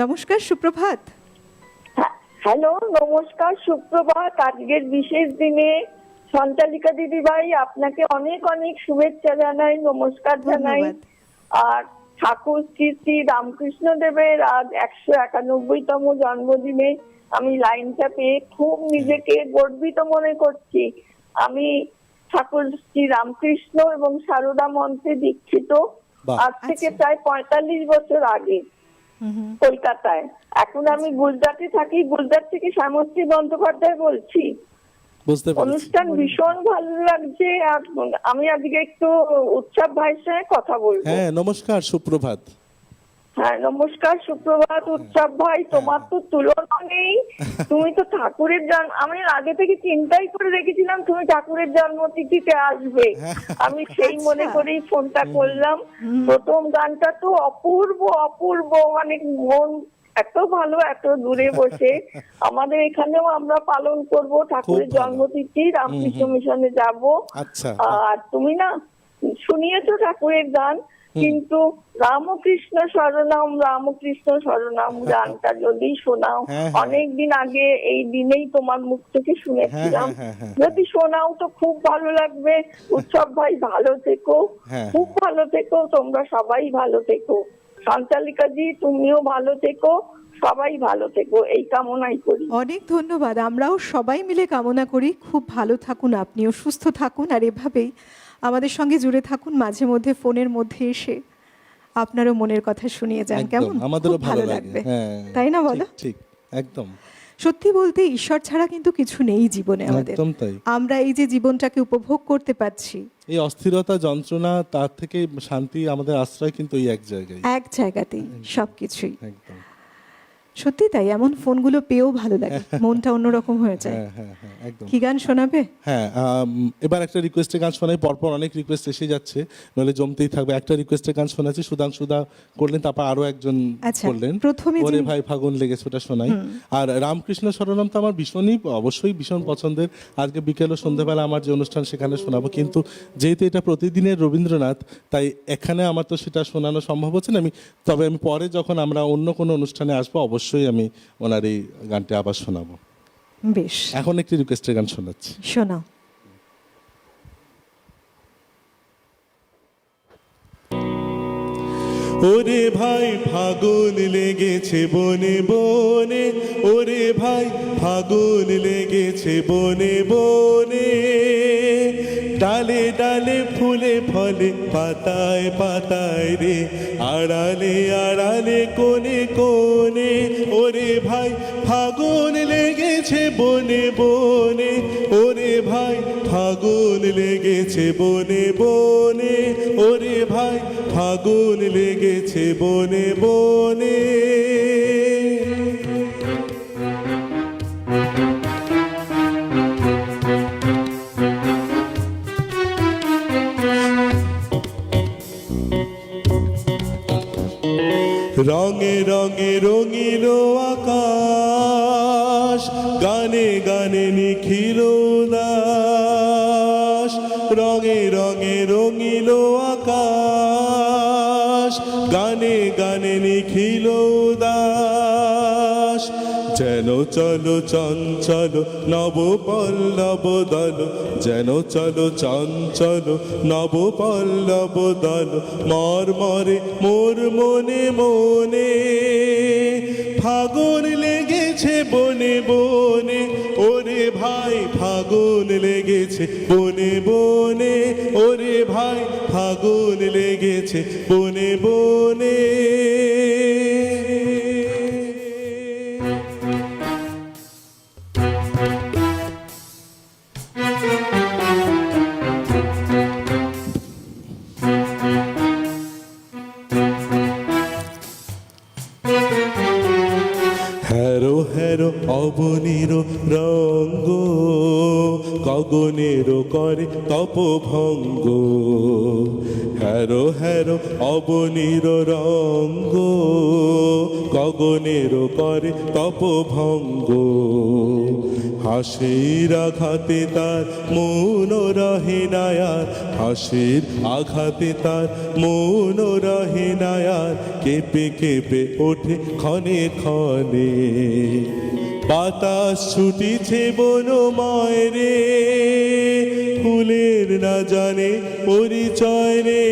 নমস্কার, সুপ্রভাত। হ্যালো, নমস্কার, সুপ্রভাত। আজকের বিশেষ দিনে সঞ্চালিকা দিদি ভাই আপনাকে অনেক অনেক শুভেচ্ছা জানাই, নমস্কার জানাই। ধন্যবাদ। আর ঠাকুর শ্রী শ্রী রামকৃষ্ণ দেবের আজ 191তম জন্মদিনে আমি লাইনটা পেয়ে খুব নিজেকে গর্বিত মনে করছি। আমি ঠাকুর শ্রী রামকৃষ্ণ এবং সারদা মন্ত্রে দীক্ষিত বাহ। আজ থেকে আচ্ছা। প্রায় 45 বছর আগে কলকাতায়। এখন আমি গুজরাটে থাকি, গুজরাট থেকে শ্যামশ্রী বন্দ্যোপাধ্যায় বলছি। বুঝতে পেরেছি। অনুষ্ঠান ভীষণ ভালো লাগছে। আর আমি আজকে একটু উৎসব ভাইয়ের সঙ্গে কথা বলবো। হ্যাঁ নমস্কার, সুপ্রভাত। হ্যাঁ নমস্কার, সুপ্রভাত। উৎসব ভাই, তোমার তো তুলনা নেই। তুমি তো ঠাকুরের আমি আগে থেকে চিন্তাই করে রেখেছিলাম তুমি ঠাকুরের জন্মতিথিতে আসবে। আমি সেই মনে করেই ফোনটা করলাম। প্রথম গানটা তো অপূর্ব অপূর্ব, মানে মন এত ভালো, এত দূরে বসে। আমাদের এখানেও আমরা পালন করব ঠাকুরের ভালো। জন্মতিথি, রামকৃষ্ণ মিশনে যাব। আচ্ছা। আর তুমি না শুনিয়েছো ঠাকুরের গান, কিন্তু রামকৃষ্ণ শরণাম রামকৃষ্ণ শরণাম গানটা যদি শোনাও, হ্যাঁ, হ্যাঁ। অনেকদিন আগে এই দিনেই তোমার মুখ থেকে শুনেছিলাম। হ্যাঁ, হ্যাঁ, যদি শোনাও তো খুব ভালো লাগবে। উৎসব ভাই ভালো থেকো, হ্যাঁ, খুব ভালো থেকো, তোমরা সবাই ভালো থেকো। সঞ্চালিকা জি তুমিও ভালো থেকো, সবাই ভালো থেকো, এই কামনাই করি। অনেক ধন্যবাদ। আমরাও সবাই মিলে কামনা করি খুব ভালো থাকুন আপনিও, সুস্থ থাকুন। আর এভাবেই আমাদের সঙ্গে জুড়ে থাকুন, মাঝে মধ্যে ফোনের মধ্যে এসে আপনারও মনের কথা শুনিয়ে যান, একদম, কেমন? আমাদেরও খুব ভালো লাগবে। হ্যাঁ, তাই না বলো? ঠিক, ঠিক, একদম। সত্যি বলতে ঈশ্বর ছাড়া কিন্তু কিছু নেই জীবনে আমাদের। একদম তাই। আমরা এই যে জীবনটাকে উপভোগ করতে পারছি, এই অস্থিরতা যন্ত্রণা তার থেকে শান্তি আমাদের আশ্রয় কিন্তু এই এক জায়গায়। এক জায়গাতেই সবকিছুই। একদম। সত্যি তাই, এমন ফোনগুলো পেয়েও ভালো লাগে, মনটা অন্যরকম হয়ে যায়। হ্যাঁ হ্যাঁ হ্যাঁ একদম। কি গান শোনাবে? হ্যাঁ এবার একটা রিকোয়েস্টের গান শোনাই, পরপর অনেক রিকোয়েস্ট এসে যাচ্ছে, নইলে জমতেই থাকবে। একটা রিকোয়েস্টের গান শোনাচ্ছি, সুদা করলেন, তারপর আরো একজন আচ্ছা, করলেন, প্রথমে ওরে যিনি- ভাই ফাগুন লেগেছে, ওটা শোনাই। আর রামকৃষ্ণ শরণম তো আমার অবশ্যই ভীষণ পছন্দের। আজকে বিকেল ও সন্ধ্যেবেলা আমার যে অনুষ্ঠান সেখানে শোনাবো, কিন্তু যেহেতু এটা প্রতিদিনের রবীন্দ্রনাথ, তাই এখানে আমার তো সেটা শোনানো সম্ভব হচ্ছে না। তবে আমি পরে যখন আমরা অন্য কোনো অনুষ্ঠানে আসবো অবশ্যই আমি ওনার এই গানটা আবার শোনাবো। বেশ, এখন একটি রিকোয়েস্টের গান শোনাচ্ছি। শোনাও। ওরে ভাই ফাগুন লেগেছে বনে বনে, ওরে ভাই ফাগুন লেগেছে বনে বনে, ডালে ডালে ফুলে ফলে পাতায় পাতায় রে, আড়ালে আড়ালে কোণে কোণে, ওরে ভাই ফাগুন লেগেছে বনে বনে, ওরে ভাই ফাগুন লেগেছে বনে বনে, ওরে ভাই ফাগুন লেগেছে বনে বনে। রঙে রঙে রঙিল আকাশ, গানে গানে নিখিল দাস, রঙে রঙে রঙিল আকাশ, গানে গানে নিখিল দাস, যেন চলো চঞ্চল নব পল্লব দল, যেন চলো চঞ্চল নব পল্লব দল, মরমরে মোর মনে মনে, ফাগুন লেগেছে বনে বনে, ওরে ভাই ফাগুন লেগেছে বনে বনে, ওরে ভাই ফাগুন লেগেছে বনে বনে। হেরো হেরো অবনীর রঙ্গ, গগনের করে তপভঙ্গ, হেরো হেরো অবনীর রঙ্গ, গগনের করে তপভঙ্গ, হাসির আঘাতে তার মন রহে নায়ার, হাসির আঘাতে তার মন রহে নায়ার, কেঁপে কেঁপে ওঠে ক্ষণে ক্ষণে, বাতাস ছুটিছে বনময় রে, ফুলের না জানে পরিচয় রে,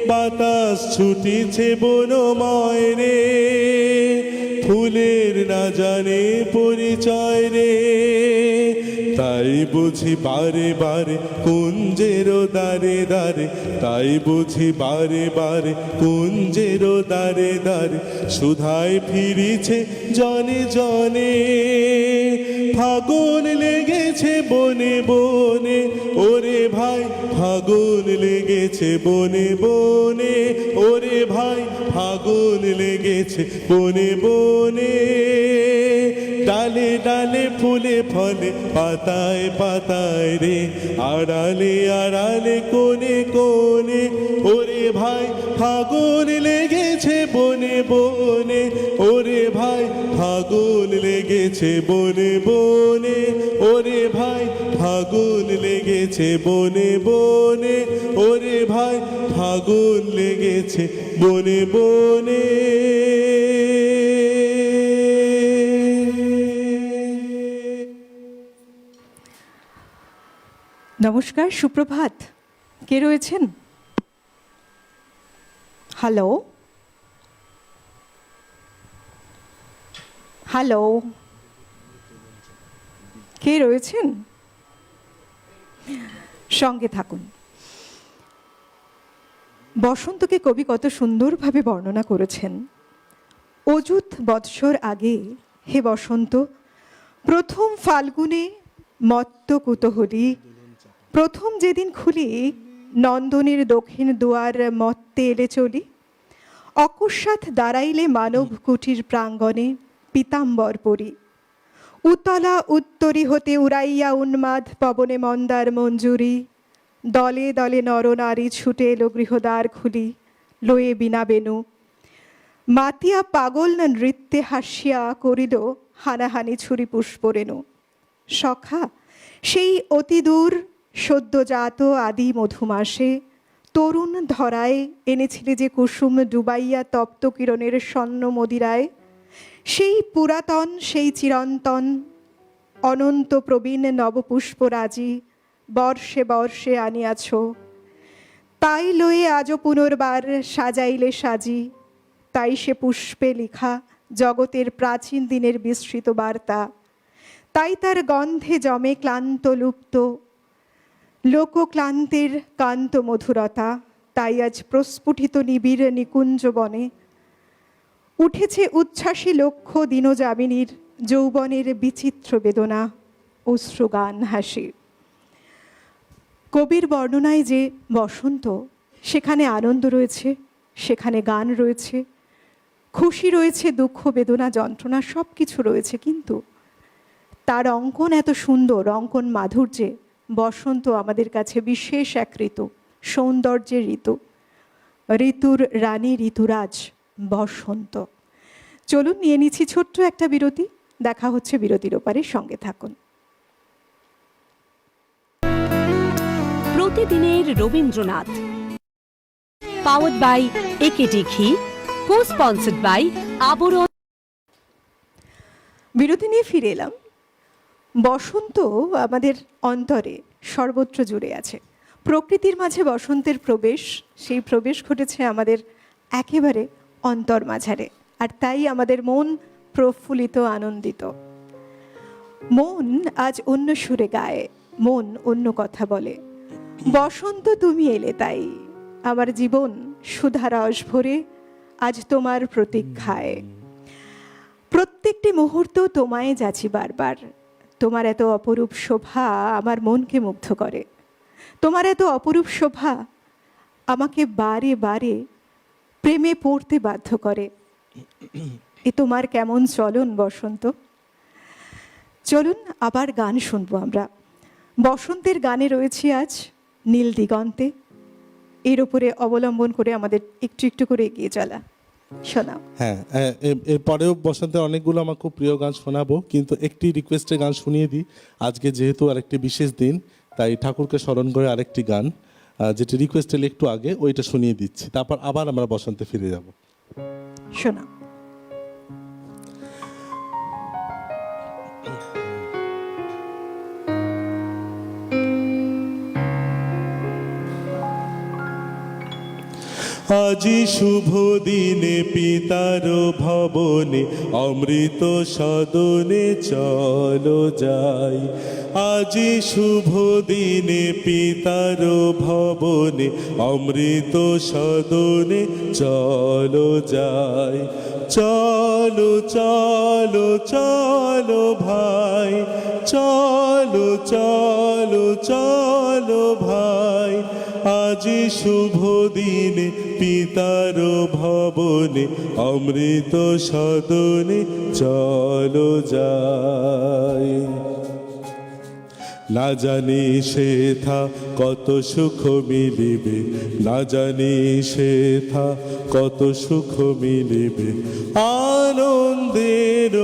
বাতাস ছুটিছে বনময় রে, ফুলের না জানে পরিচয় রে, তাই বুঝি বারে বারে কুঞ্জের দ্বারে দ্বারে, তাই বুঝি বারে বারে কুঞ্জের দ্বারে দ্বারে, সুধায় ফিরিছে জনে জনে, ফাগুন লেগেছে বনে বনে, ওরে ভাই ফাগুন লেগেছে বনে বনে, ওরে ভাই ফাগুন লেগেছে বনে বনে, ডালে ডালে ফুলে ফলে পাতায় পাতায় রে, আড়ালে আড়ালে কোণে কোণে, ওরে ভাই ফাগুন লেগেছে বনে বনে, ওরে ভাই ফাগুন লেগেছে বনে বনে, ওরে ভাই ফাগুন লেগেছে বনে বনে, ওরে ভাই ফাগুন লেগেছে বনে বনে। নমস্কার, সুপ্রভাত। কে রয়েছেন? হ্যালো হ্যালো, কে রয়েছেন? সঙ্গে থাকুন। বসন্তকে কবি কত সুন্দরভাবে বর্ণনা করেছেন। অযুত বৎসর আগে হে বসন্ত, প্রথম ফাল্গুনে মত্ত কুতূহলী, প্রথম যেদিন খুলি নন্দনের দক্ষিণ দুয়ার মত্তে এলে চলি, অকস্মাৎ দাঁড়াইলে মানব কুটির প্রাঙ্গণে পীতাম্বর পরি, উতলা উত্তরি হতে উড়াইয়া উন্মাদ পবনে মন্দার মঞ্জুরি, দলে দলে নরনারী ছুটে এলো গৃহদ্বার খুলি, লয়ে বিনা বেনু, মাতিয়া পাগল না নৃত্যে হাসিয়া করিল হানাহানি ছুরি পুষ্পরেণু। সখা, সেই অতি দূর সদ্যজাত আদি মধুমাসে তরুণ ধরায় এনেছিলে যে কুসুম ডুবাইয়া তপ্ত কিরণের স্বর্ণ মদিরায়, সেই পুরাতন সেই চিরন্তন অনন্ত প্রবীণ নবপুষ্পরাজি বর্ষে বর্ষে আনিয়াছ, তাই লয়ে আজও পুনর্বার সাজাইলে সাজি, তাই সে পুষ্পে লিখা জগতের প্রাচীন দিনের বিস্মৃত বার্তা, তাই তার গন্ধে জমে ক্লান্ত লুপ্ত লোকক্লান্তের কান্ত মধুরতা, তাই আজ প্রস্ফুটিত নিবিড় নিকুঞ্জ বনে উঠেছে উচ্ছ্বাসী লক্ষ্য দিনযামিনীর যৌবনের বিচিত্র বেদনা অশ্রুগান হাসি। কবির বর্ণনায় যে বসন্ত, সেখানে আনন্দ রয়েছে, সেখানে গান রয়েছে, খুশি রয়েছে, দুঃখ বেদনা যন্ত্রণা সব কিছু রয়েছে, কিন্তু তার অঙ্কন এত সুন্দর, অঙ্কন মাধুর্যে বসন্ত আমাদের কাছে বিশেষ এক ঋতু, সৌন্দর্যের ঋতু, ঋতুর রানী ঋতুরাজ বসন্ত। চলুন নিয়ে নিচ্ছি ছোট্ট একটা বিরতি, দেখা হচ্ছে বিরতির ওপারে, সঙ্গে থাকুন। প্রতিদিনের রবীন্দ্রনাথ, পাওয়ার্ড বাই একেডি ঘি, কো স্পন্সর্ড বাই আবরণ। বিরতি নিয়ে ফিরে এলাম। বসন্ত আমাদের অন্তরে সর্বত্র জুড়ে আছে। প্রকৃতির মাঝে বসন্তের প্রবেশ, সেই প্রবেশ ঘটেছে আমাদের একেবারে অন্তর মাঝারে, আর তাই আমাদের মন প্রফুল্লিত, আনন্দিত। মন আজ অন্য সুরে গায়, মন অন্য কথা বলে। বসন্ত তুমি এলে তাই আমার জীবন সুধারস ভরে আজ তোমার প্রতীক্ষায়। প্রত্যেকটি মুহূর্ত তোমায় যাচ্ছি বারবার, তোমার এত অপরূপ শোভা আমার মনকে মুগ্ধ করে, তোমার এত অপরূপ শোভা আমাকে বারে বারে প্রেমে পড়তে বাধ্য করে। এ তোমার কেমন চলন বসন্ত। চলুন আবার গান শুনবো আমরা। বসন্তের গানে রয়েছি আজ নীল দিগন্তে, এর উপরে অবলম্বন করে আমাদের একটু একটু করে এগিয়ে চলা। শোনাও। হ্যাঁ, এরপরেও বসন্তের অনেকগুলো আমার খুব প্রিয় গান শোনাবো, কিন্তু একটি রিকোয়েস্টের গান শুনিয়ে দিই। আজকে যেহেতু আরেকটি বিশেষ দিন, তাই ঠাকুরকে স্মরণ করে আরেকটি গান, যেটি রিকোয়েস্ট এলে একটু আগে, ওইটা শুনিয়ে দিচ্ছি, তারপর আবার আমরা বসন্তে ফিরে যাব। শোনাও। আজি শুভ দিনে পিতার ভবনে অমৃত সদনে চলো যাই। আজি শুভ দিনে পিতার ভবনে অমৃত সদনে চলো যাই। চলো চলো চলো ভাই, চলো চলো চলো ভাই, আজি শুভ দিনে পিতার ভবনে অমৃত সদনে চলো যাই। না জানি সেথা কত সুখ মিলিবে, না জানি সেথা কত সুখ মিলিবে, আনন্দের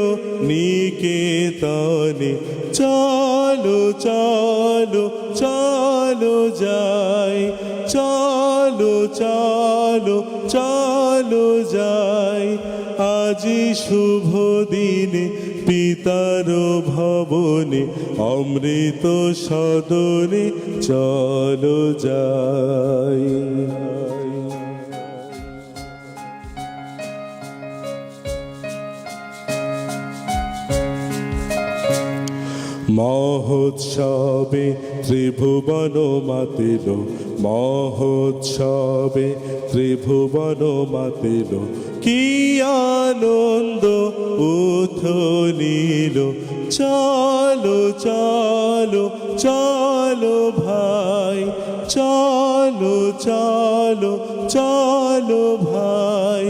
নিকেতনে চলো চলো চলো যাই। চলো চলো চলো যাই, আজি শুভ দিনে পিতার ভবনে অমৃত সদনে চলো যাই। মহোৎসবে ত্রিভুবন মাতিল, মহোৎসবে ত্রিভুবন মাতিল, কি আনন্দ উথলিল। চলো চলো চলো ভাই, চলো চলো চলো ভাই,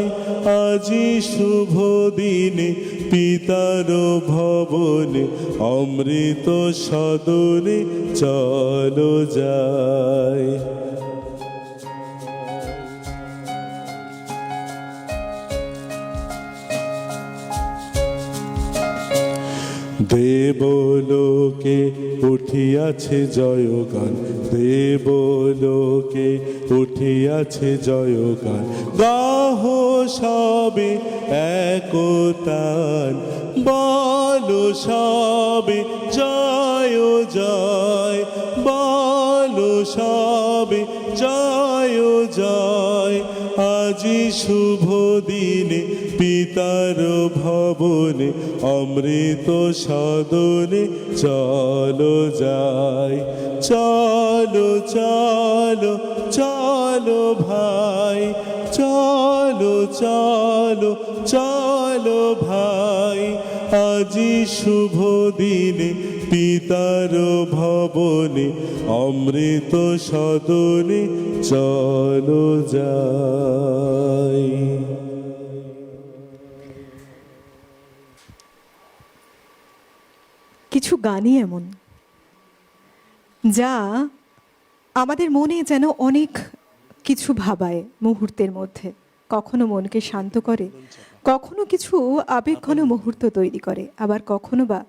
আজি শুভ দিনে পিতার ভবনে, অমৃত সদনে চলো যাই। দেবলোকে উঠিয়াছে জয়গান, দেবলোকে উঠিয়াছে জয়গান। গাহ সবে একতান, বলো সবে জয় জয়, বলো সবে জয় জয়। আজি শুভ দিনে পিতার ভবনে, অমৃত সদনে চলো যাই। চলো চলো চলো ভাই, চলো চলো চলো ভাই, আজি শুভ দিনে পিতার ভবনে, অমৃত সদনে চলো যাই। কিছু গানই এমন যা আমাদের মনে যেন অনেক কিছু ভাবায় মুহূর্তের মধ্যে, কখনো মনকে শান্ত করে, কখনো কিছু আবেগঘন মুহূর্ত তৈরি করে, আবার কখনো বা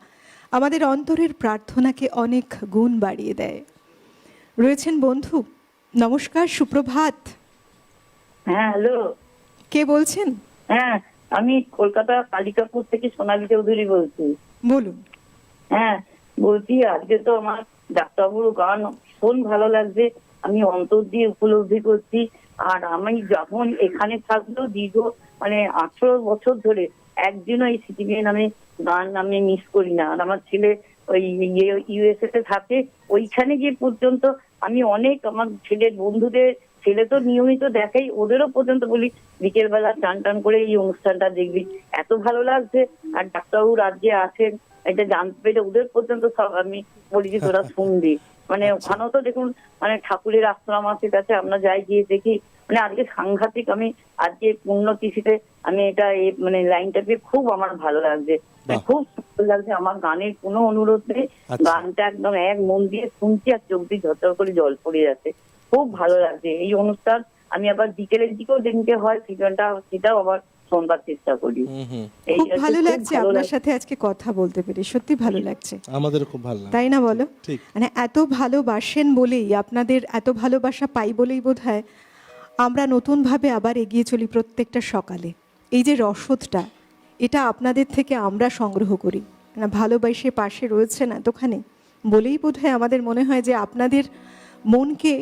আমাদের অন্তরের প্রার্থনাকে অনেক গুণ বাড়িয়ে দেয়। রয়েছেন বন্ধু। নমস্কার, সুপ্রভাত। হ্যাঁ, হ্যালো, কে বলছেন? হ্যাঁ, আমি কলকাতা কালিকাপুর থেকে সোনালী চৌধুরী বলছি। বলুন। হ্যাঁ, বলছি আজকে তো আমার ডাক্তারবাবুর গান ভীষণ ভালো লাগছে, আমি অন্তর দিয়ে উপলব্ধি করছি। আর আমি যখন এখানে থাকলেও দীর্ঘ 18 বছর ধরে একদিনও এই সিটিভিএ নামে গান আমি মিস করি না। আর আমার ছেলে ওই ইউএসএ তে থাকে, ওইখানে গিয়ে পর্যন্ত আমি অনেক আমার ছেলের বন্ধুদের, ছেলে তো নিয়মিত দেখাই, ওদেরও পর্যন্ত বলি বিকেল বেলা টান টান করে এই অনুষ্ঠানটা দেখবি, এত ভালো লাগছে। আর ডাক্তারবাবু রাজ্যে আছেন এটা জানতে পেরে ওদের পর্যন্ত সব আমি বলি যে তোরা শুনবি। ওখানেও তো দেখুন ঠাকুরের আশ্রম আছে কাছে, আমরা যাই গিয়ে দেখি। আজকে সাংঘাতিক, আমি আজকে পুণ্যতিথিতে আমি এটা লাইনটা পেয়ে খুব আমার ভালো লাগছে, খুব সুন্দর লাগছে। আমার গানের কোনো অনুরোধ নেই, গানটা একদম এক মন দিয়ে শুনছি আর চোখ দিয়ে ঝরঝর করে জল পড়ে যাচ্ছে, খুব ভালো লাগছে। এই অনুষ্ঠান আমি আবার বিকেলের দিকেও যেদিনকে হয় সেটাও আবার শোনবার চেষ্টা করি। খুব ভালো লাগছে আপনার সাথে আজকে কথা বলতে পেরে, সত্যি ভালো লাগছে। আমাদের খুব ভালো লাগে, তাই না বলো? ঠিক। এত ভালোবাসেন বলেই, আপনাদের এত ভালোবাসা পাই বলেই বোধহয় আমরা নতুনভাবে আবার এগিয়ে চলি প্রত্যেকটা সকালে। এই যে রসদটা, এটা আপনাদের থেকে আমরা সংগ্রহ করি, ভালোবাসে পাশে রয়েছেন এতখানি বলেই বোধহয় আমাদের মনে হয় যে আপনাদের মনকে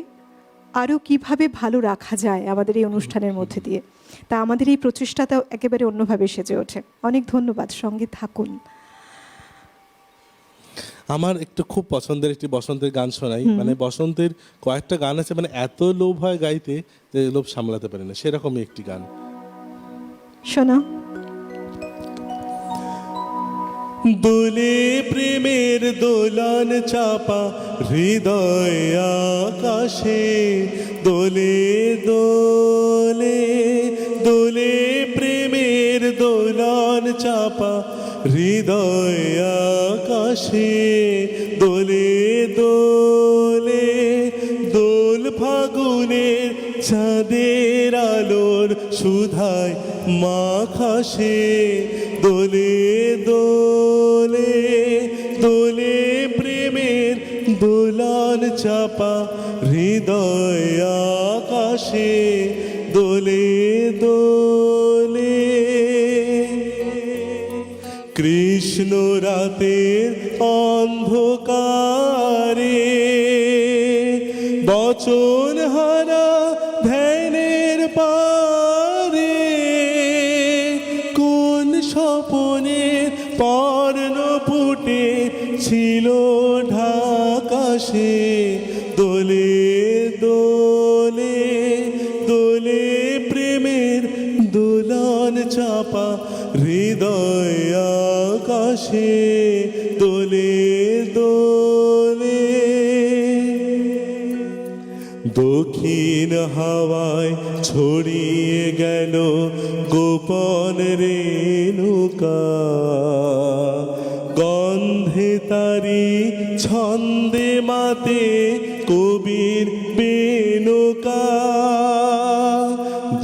আরও কিভাবে ভালো রাখা যায় আমাদের এই অনুষ্ঠানের মধ্যে দিয়ে। তা আমাদের এই প্রচেষ্টাটাও একেবারে অন্যভাবে সেজে ওঠে। অনেক ধন্যবাদ, সঙ্গে থাকুন। আমার একটু খুব পছন্দের একটি বসন্তের গান শোনাই। বসন্তের কয়েকটা গান আছে, এত লোভ হয় গাইতে যে লোভ সামলাতে পারে না, সেরকমই একটি গান শোনা। দোলে প্রেমের দোলন চাপা হৃদয় আকাশে, দোলে দোলে দোলে প্রেমের দোলন চাপা হৃদয় আকাশে, দোলে দোলে দোল ফাগুনের চাঁদের আলোর সুধায় মাখাসে, দোলে দোলে দোলে প্রেমের দোলন চাপা হৃদয় আকাশে, দোলে দোলে। কৃষ্ণ রাতের অন্ধকারে বচন হারা ধ্যানের পারে, কোন স্বপনে পর্ণ ফুটে ছিল ঢাকাশে, দোলে দোলে প্রেমের দোলন চাপা হৃদয় আকাশে দোলে দোলে দক্ষিণ হাওয়ায় ছড়িয়ে গেল গোপন রেণুকা গন্ধে তারি ছন্দে মাতে কবির বেনুকা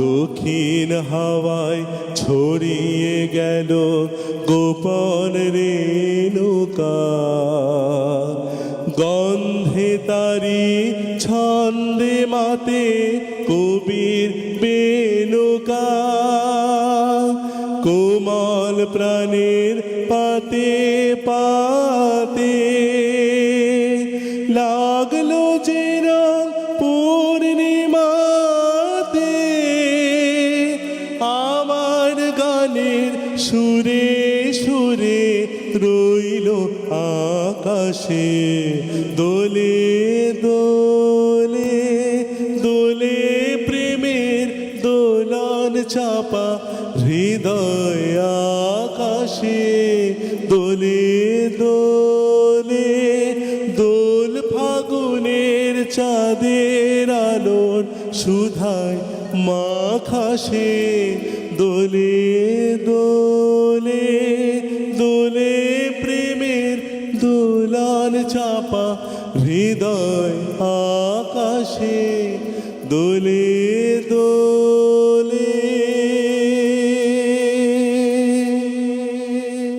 দক্ষিণ হাওয়ায় ছড়িয়ে গেল গোপন রেণুকা গন্ধে তারি ছন্দে মাতে কবির বেনুকা কোমল প্রাণের পাতে পাতে লাগলো যে রং পূর্ণিমাতে আমার গানের সুরে সুরে রইল আকাশে দোলে দোলে দোলে প্রেমের দোলন চাপা হৃদয় আকাশে দোলে দোলে দোল ফাগুনের চাঁদের আলোর সুধায় মাখাসে দোলে দোলে দোলে প্রেমের দোলন চাপা হৃদয় আকাশে দোলে দোলে।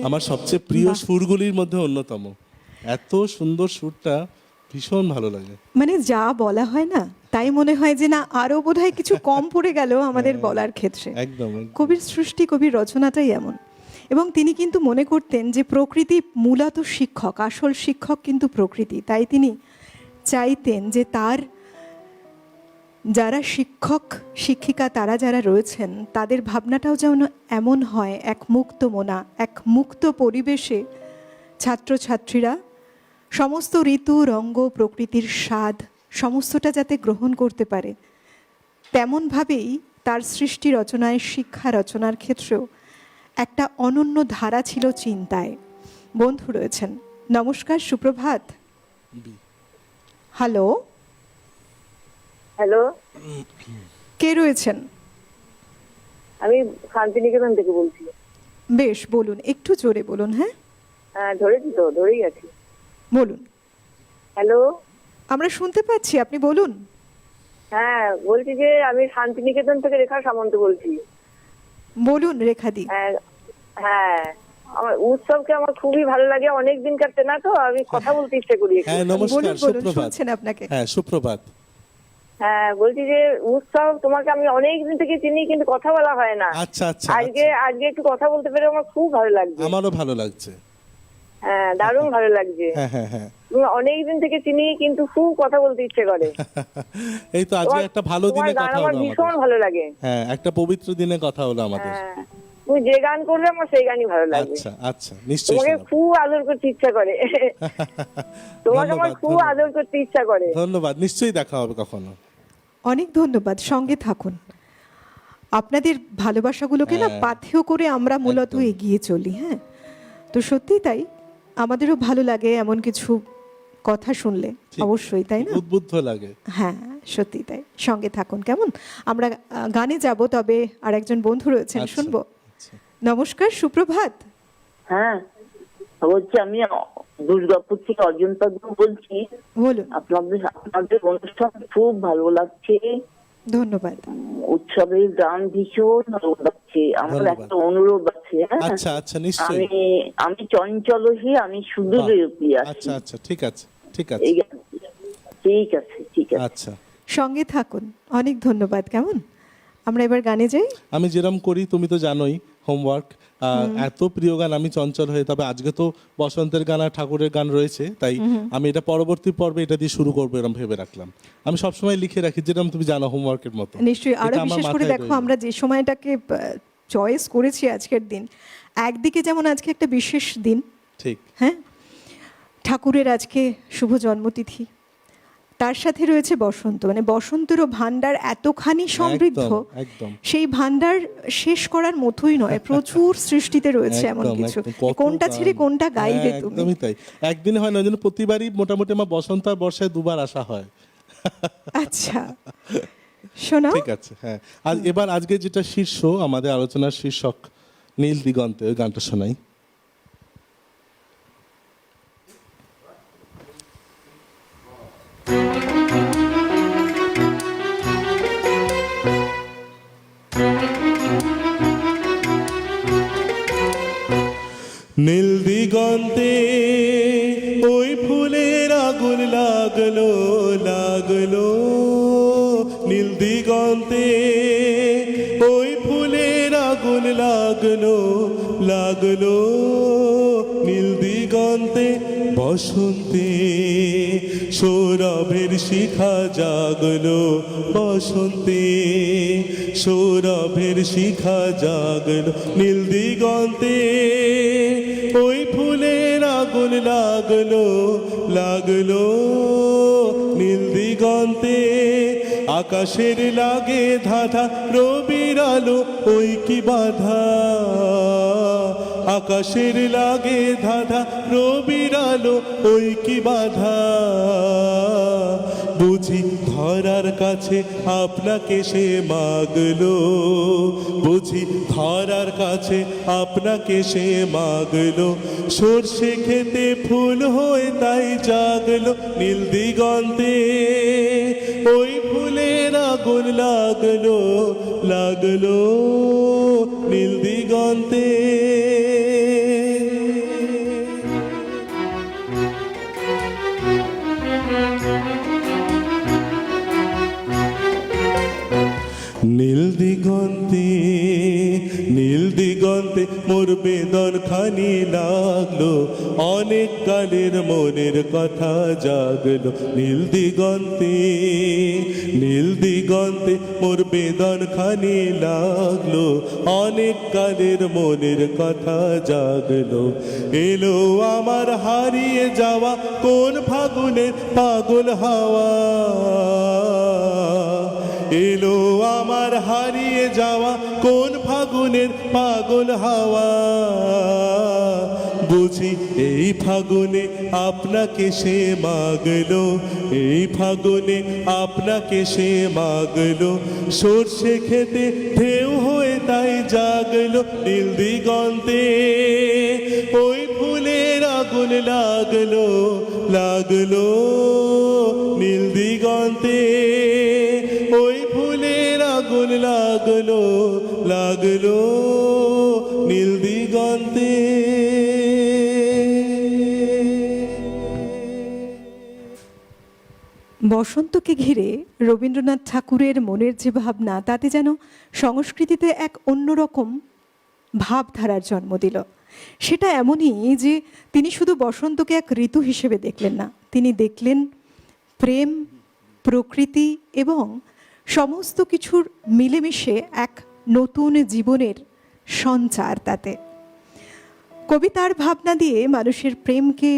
আমার সবচেয়ে প্রিয় সুরগুলির মধ্যে অন্যতম। এত সুন্দর সুরটা ভীষণ ভালো লাগে। মানে যা বলা হয় না তাই মনে হয় যে না আরো বোধহয় কিছু কম পড়ে গেল আমাদের বলার ক্ষেত্রে। একদম কবির সৃষ্টি, কবির রচনাটাই এমন। এবং তিনি কিন্তু মনে করতেন যে প্রকৃতি মূলত শিক্ষক, আসল শিক্ষক কিন্তু প্রকৃতি। তাই তিনি চাইতেন যে তার যারা শিক্ষক শিক্ষিকা তারা যারা রয়েছেন তাদের ভাবনাটাও যেন এমন হয়, এক মুক্ত মনা, এক মুক্ত পরিবেশে ছাত্রছাত্রীরা সমস্ত ঋতু রঙ্গ প্রকৃতির স্বাদ সমস্তটা যাতে গ্রহণ করতে পারে। তেমনভাবেই তার সৃষ্টি রচনায়, শিক্ষা রচনার ক্ষেত্রেও একটা অনন্য ধারা ছিল চিন্তায়। বন্ধু রয়েছেন, নমস্কার, সুপ্রভাত। হ্যালো হ্যালো, কে রয়েছেন? আমি শান্তিনিকেতন থেকে বলছি। বেশ, বলুন, একটু জোরে বলুন। হ্যাঁ হ্যাঁ, ধরেছি তো, ধরেই আছি। বলুন। হ্যালো, আমরা শুনতে পাচ্ছি, আপনি বলুন। হ্যাঁ বলছি যে আমি শান্তিনিকেতন থেকে রেখা সামন্ত বলছি। বলুন রেখাদি। হ্যাঁ হ্যাঁ, আমার উৎসবকে আমার খুবই ভালো লাগে, অনেক দিন কাটতে না তো আমি কথা বলতে ইচ্ছে করি। হ্যাঁ নমস্কার, বলুন বলুন, সুপ্রভাত। শুনছেন আপনাকে। হ্যাঁ সুপ্রভাত। হ্যাঁ বলছি যে উৎসব, তোমাকে আমি অনেক দিন থেকে চিনি কিন্তু কথা বলা হয় না। আচ্ছা আচ্ছা, আজকে একটু কথা বলতে পেরে আমার খুব ভালো লাগছে। আমারও ভালো লাগছে। হ্যাঁ দারুণ ভালো লাগছে। হ্যাঁ হ্যাঁ হ্যাঁ, তুমি অনেক দিন থেকে চিনি কিন্তু খুব কথা বলতে ইচ্ছে করে। এই তো আজকে একটা ভালো দিনে তোমার গান কথা আমার হলো ভীষণ আমাদের। ভালো লাগে। হ্যাঁ, একটা পবিত্র দিনে কথা হলো আমাদের। হ্যাঁ, তুমি যে গান করবে আমার সেই গানই ভালো লাগে। আচ্ছা আচ্ছা, নিশ্চয়ই তোমাকে শোনাবো। খুব আদর করতে ইচ্ছা করে। তোমাকে আমার ধন্যবাদ, খুব ধন্যবাদ। আদর করতে ইচ্ছা করে। ধন্যবাদ, নিশ্চয়ই দেখা হবে কখনো। অনেক ধন্যবাদ, সঙ্গে থাকুন। আপনাদের ভালোবাসাগুলোকে না হ্যাঁ, পাথেয় করে আমরা মূলত একদম। এগিয়ে চলি। হ্যাঁ, তো সত্যিই তাই, আমাদেরও ভালো লাগে এমন কিছু কথা শুনলে। ঠিক। অবশ্যই, তাই না? উদ্বুদ্ধ লাগে। হ্যাঁ সত্যি তাই, সঙ্গে থাকুন। কেমন, আমরা গানে যাব, তবে আর একজন বন্ধু রয়েছেন, আচ্ছা, শুনবো। আচ্ছা। নমস্কার, সুপ্রভাত। হ্যাঁ বলছি, আমি দুর্গাপুর থেকে অজন্তা বলছি। বলুন। আপনাদের অনুষ্ঠান খুব ভালো লাগছে, ধন্যবাদ। উৎসবের গান ভীষণ ভালো লাগছে। আমার ধন্যবাদ। একটা অনুরোধ আছে। হ্যাঁ, আচ্ছা আচ্ছা, নিশ্চয়ই। আমি চঞ্চলহী, আমি সুদূরে আছি। আচ্ছা আচ্ছা, ঠিক আছে ঠিক আছে। এই গান, ঠিক আছে ঠিক আছে। আচ্ছা, সঙ্গে থাকুন, অনেক ধন্যবাদ। কেমন, আমরা এবার গানে যাই। আমি যেরকম করি তুমি তো জানোই, হোমওয়ার্ক। এত প্রিয় গান আমি চঞ্চল হয়ে, তবে আজকে তো বসন্তের গান আর ঠাকুরের গান রয়েছে, তাই আমি এটা পরবর্তী পর্বে এটা দিয়ে শুরু করবো এরকম ভেবে রাখলাম। আমি সবসময় লিখে রাখি, যেরকম তুমি জানো হোমওয়ার্কের মতো। নিশ্চয়ই, আরো এটা আমার বিশেষ করে মাথায় দেখো রইলো। আমরা যে সময়টাকে চয়েস করেছি আজকের দিন, একদিকে যেমন আজকে একটা বিশেষ দিন, ঠিক। হ্যাঁ, ঠাকুরের আজকে শুভ জন্মতিথি, তার সাথে রয়েছে বসন্ত, মানে বসন্তেরও ভান্ডার এতখানি সমৃদ্ধ, একদম সেই ভান্ডার শেষ করার মতোই নয়, প্রচুর সৃষ্টিতে রয়েছে এমন একদম, কিছু। একদম। কত কোনটা ছেড়ে গান। কোনটা গাইবে হ্যাঁ, তুমি? একদমই তাই। একদিনে হয় না, ওই জন্য প্রতিবারই মোটামুটি আমার বসন্ত আর বর্ষায় দুবার আসা হয়। আচ্ছা, শোনাও। ঠিক আছে, হ্যাঁ। আর এবার আজকে যেটা শীর্ষ, আমাদের আলোচনার শীর্ষক নীল দিগন্তে, ওই গানটা শোনাই। নীল দিগন্তে ওই ফুলের আগুন লাগলো লাগলো, নীল দিগন্তে ওই ফুলের আগুন লাগলো লাগলো, নীল দিগন্তে বসন্তে সৌরভের শিখা জাগলো, বসন্তে সৌরভের শিখা জাগলো, নীল দিগন্তে ওই ফুলের আগুন লাগলো লাগলো, নীল দিগন্তে আকাশের লাগে ধাঁধা, রবির আলো ওই কি বাধা, আকাশের লাগে ধাঁধা, রবির আলো ওই কি বাধা, বুঝি ধরার কাছে আপনাকে সে মাগলো, বুঝি ধরার কাছে আপনাকে সে মাগলো, সর্ষে খেতে ফুল হয়ে তাই জাগলো, নীল দিগন্তে ওই ফুলের আগুন লাগলো লাগলো, নীল দিগন্তে। নীল দিগন্তে নীল দিগন্তে মোর বেদন খানি লাগলো, অনেক কালের মনের কথা জাগলো, নীল দিগন্তে নীল দিগন্তে মোর বেদন খানি লাগলো, অনেক কালের মনের কথা জাগলো, এলো আমার হারিয়ে যাওয়া কোন ফাগুনের পাগল হাওয়া, এলো আমার হারিয়ে যাওয়া কোন ফাগুনের পাগল হাওয়া, বুঝি এই ফাগুনে আপনাকে সে মাগলো, এই ফাগুনে আপনাকে সে মাগলো, সর্ষে খেতে ঢেউ হয়ে তাই জাগলো, নীল দিগন্তে ওই ফুলের আগুন লাগলো লাগলো, নীল দিগন্তে ওই ফুলের আগুন লাগলো লাগলো, নীল দিগন্তে। বসন্তকে ঘিরে রবীন্দ্রনাথ ঠাকুরের মনের যে ভাবনা, তাতে যেন সংস্কৃতিতে এক অন্যরকম ভাবধারার জন্ম দিল। সেটা এমনই যে তিনি শুধু বসন্তকে এক ঋতু হিসেবে দেখলেন না, তিনি দেখলেন প্রেম, প্রকৃতি এবং সমস্ত কিছুর মিলেমিশে এক নতুন জীবনের সঞ্চার। তাতে কবি তার ভাবনা দিয়ে মানুষের প্রেমকে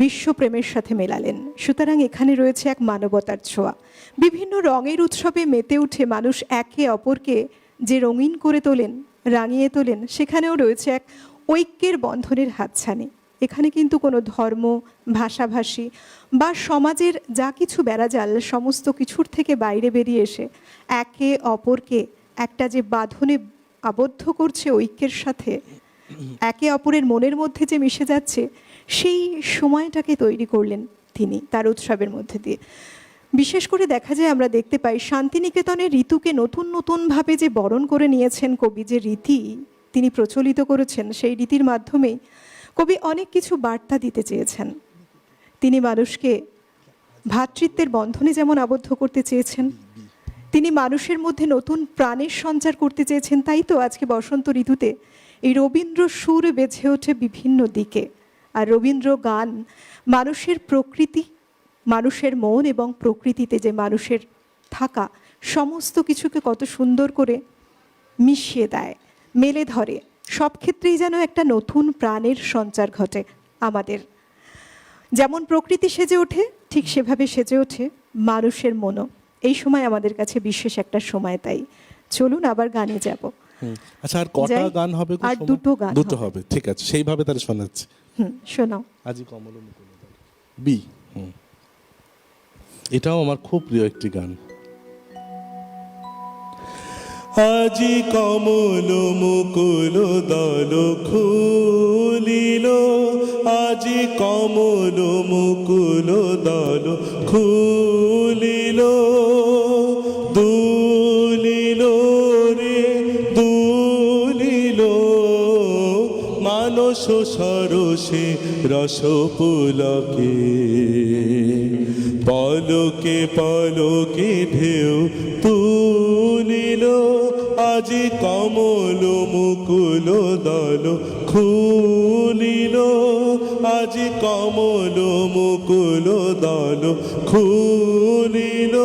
বিশ্বপ্রেমের সাথে মেলালেন। সুতরাং এখানে রয়েছে এক মানবতার ছোঁয়া। বিভিন্ন রঙের উৎসবে মেতে উঠে মানুষ একে অপরকে যে রঙিন করে তোলেন, রাঙিয়ে তোলেন, সেখানেও রয়েছে এক ঐক্যের বন্ধনের হাতছানি। এখানে কিন্তু কোনো ধর্ম, ভাষাভাষী বা সমাজের যা কিছু বেড়াজাল, সমস্ত কিছুর থেকে বাইরে বেরিয়ে এসে একে অপরকে একটা যে বাঁধনে আবদ্ধ করছে ঐক্যের সাথে, একে অপরের মনের মধ্যে যে মিশে যাচ্ছে, সেই সময়টাকে তৈরি করলেন তিনি তার উৎসবের মধ্যে দিয়ে। বিশেষ করে দেখা যায়, আমরা দেখতে পাই শান্তিনিকেতনের ঋতুকে নতুন নতুনভাবে যে বরণ করে নিয়েছেন কবি, যে রীতি তিনি প্রচলিত করেছেন, সেই রীতির মাধ্যমেই কবি অনেক কিছু বার্তা দিতে চেয়েছেন। তিনি মানুষকে ভ্রাতৃত্বের বন্ধনে যেমন আবদ্ধ করতে চেয়েছেন, তিনি মানুষের মধ্যে নতুন প্রাণের সঞ্চার করতে চেয়েছেন। তাই তো আজকে বসন্ত ঋতুতে এই রবীন্দ্র সুর বেজে ওঠে বিভিন্ন দিকে। আর রবীন্দ্র গান মানুষের প্রকৃতি, মানুষের মন এবং প্রকৃতিতে যে মানুষের থাকা, সমস্ত কিছুকে কত সুন্দর করে মিশিয়ে দেয়, মেলে ধরে। সব ক্ষেত্রেই যেন একটা নতুন প্রাণের সঞ্চার ঘটে আমাদের। যেমন প্রকৃতি সেজে ওঠে ঠিক সেভাবে সেজে ওঠে মানুষের মনও। এই সময় আমাদের কাছে বিশেষ একটা সময়, তাই চলুন আবার গানে যাব। আচ্ছা, আর কটা যাই। গান হবে গো আর সোমা? দুটো গান দুটো হবে। হবে, ঠিক আছে, সেইভাবে তাহলে শোনাচ্ছি। শোনাও। আজি কমল মুকুল বি। এটাও আমার খুব প্রিয় একটি গান। আজি কমল মুকুল দল খুলিল, আজি কমল মুকুল দল খুলিল, দুলিল রে দুলিল, মানস সরসে রস পুলকে, পলকে পলকে ঢেউ তুলিল, আজি কমল মুকুল দল খুলিল, আজি কমল মুকুল দল খুলিল।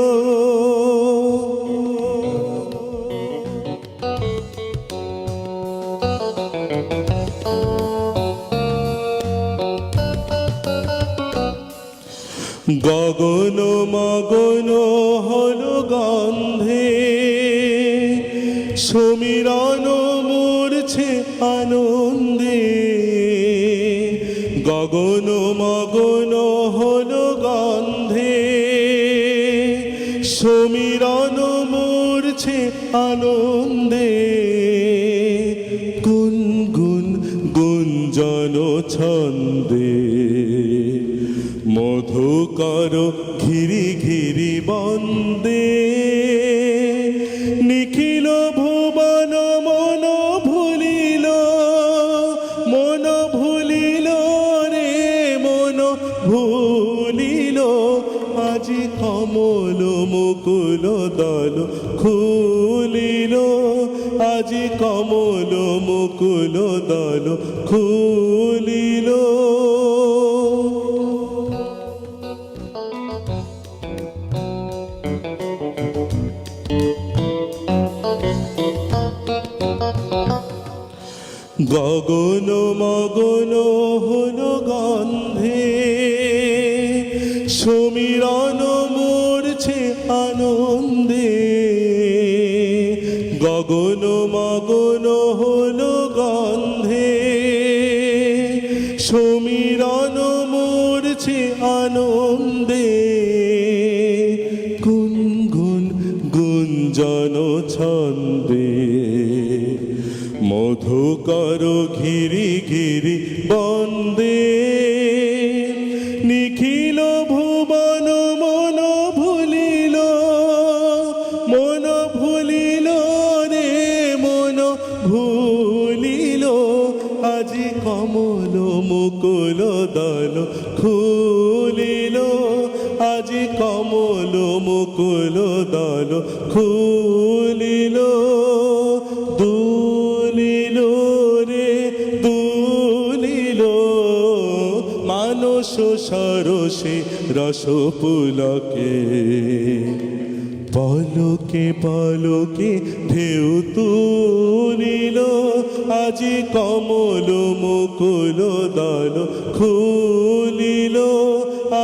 গগন মগন হল গন্ধে, সমীরণ মূর্ছে আনন্দে, গগন মগন হল গন্ধে, সমীরণ মূর্ছে আনন্দে, গুনগুন গুঞ্জন ছন্দে, মধুকর ঘিরি ঘিরি বন্দে, নিখিল ভুবন মন ভুলিল, মন ভুলিল রে মন ভুলিল, আজি কমল মুকুল দল খুলিল, আজি কমল মুকুল দল খুলিল। গগন মগন হল গন্ধে, সমীরণ মূর্ছে আনন্দে, গগন মগন হল গন্ধে, সমীরণ মূর্ছে আনন্দে, গুনগুন গুঞ্জন ছন্দে, মধুকর ঘিরি ঘিরি বন্দে, নিখিল ভুবন মন ভুলিল, মন ভুলিল রে মন ভুলিল, আজি কমল মুকুল দল খুলিল, আজি কমল মুকুল দল খুলিল, দুলিল রে দুলিল, মানস সরসে রস পুলকে, পলকে পলকে ঢেউ তুলিল, আজি কমল মুকুল দল খুলিল,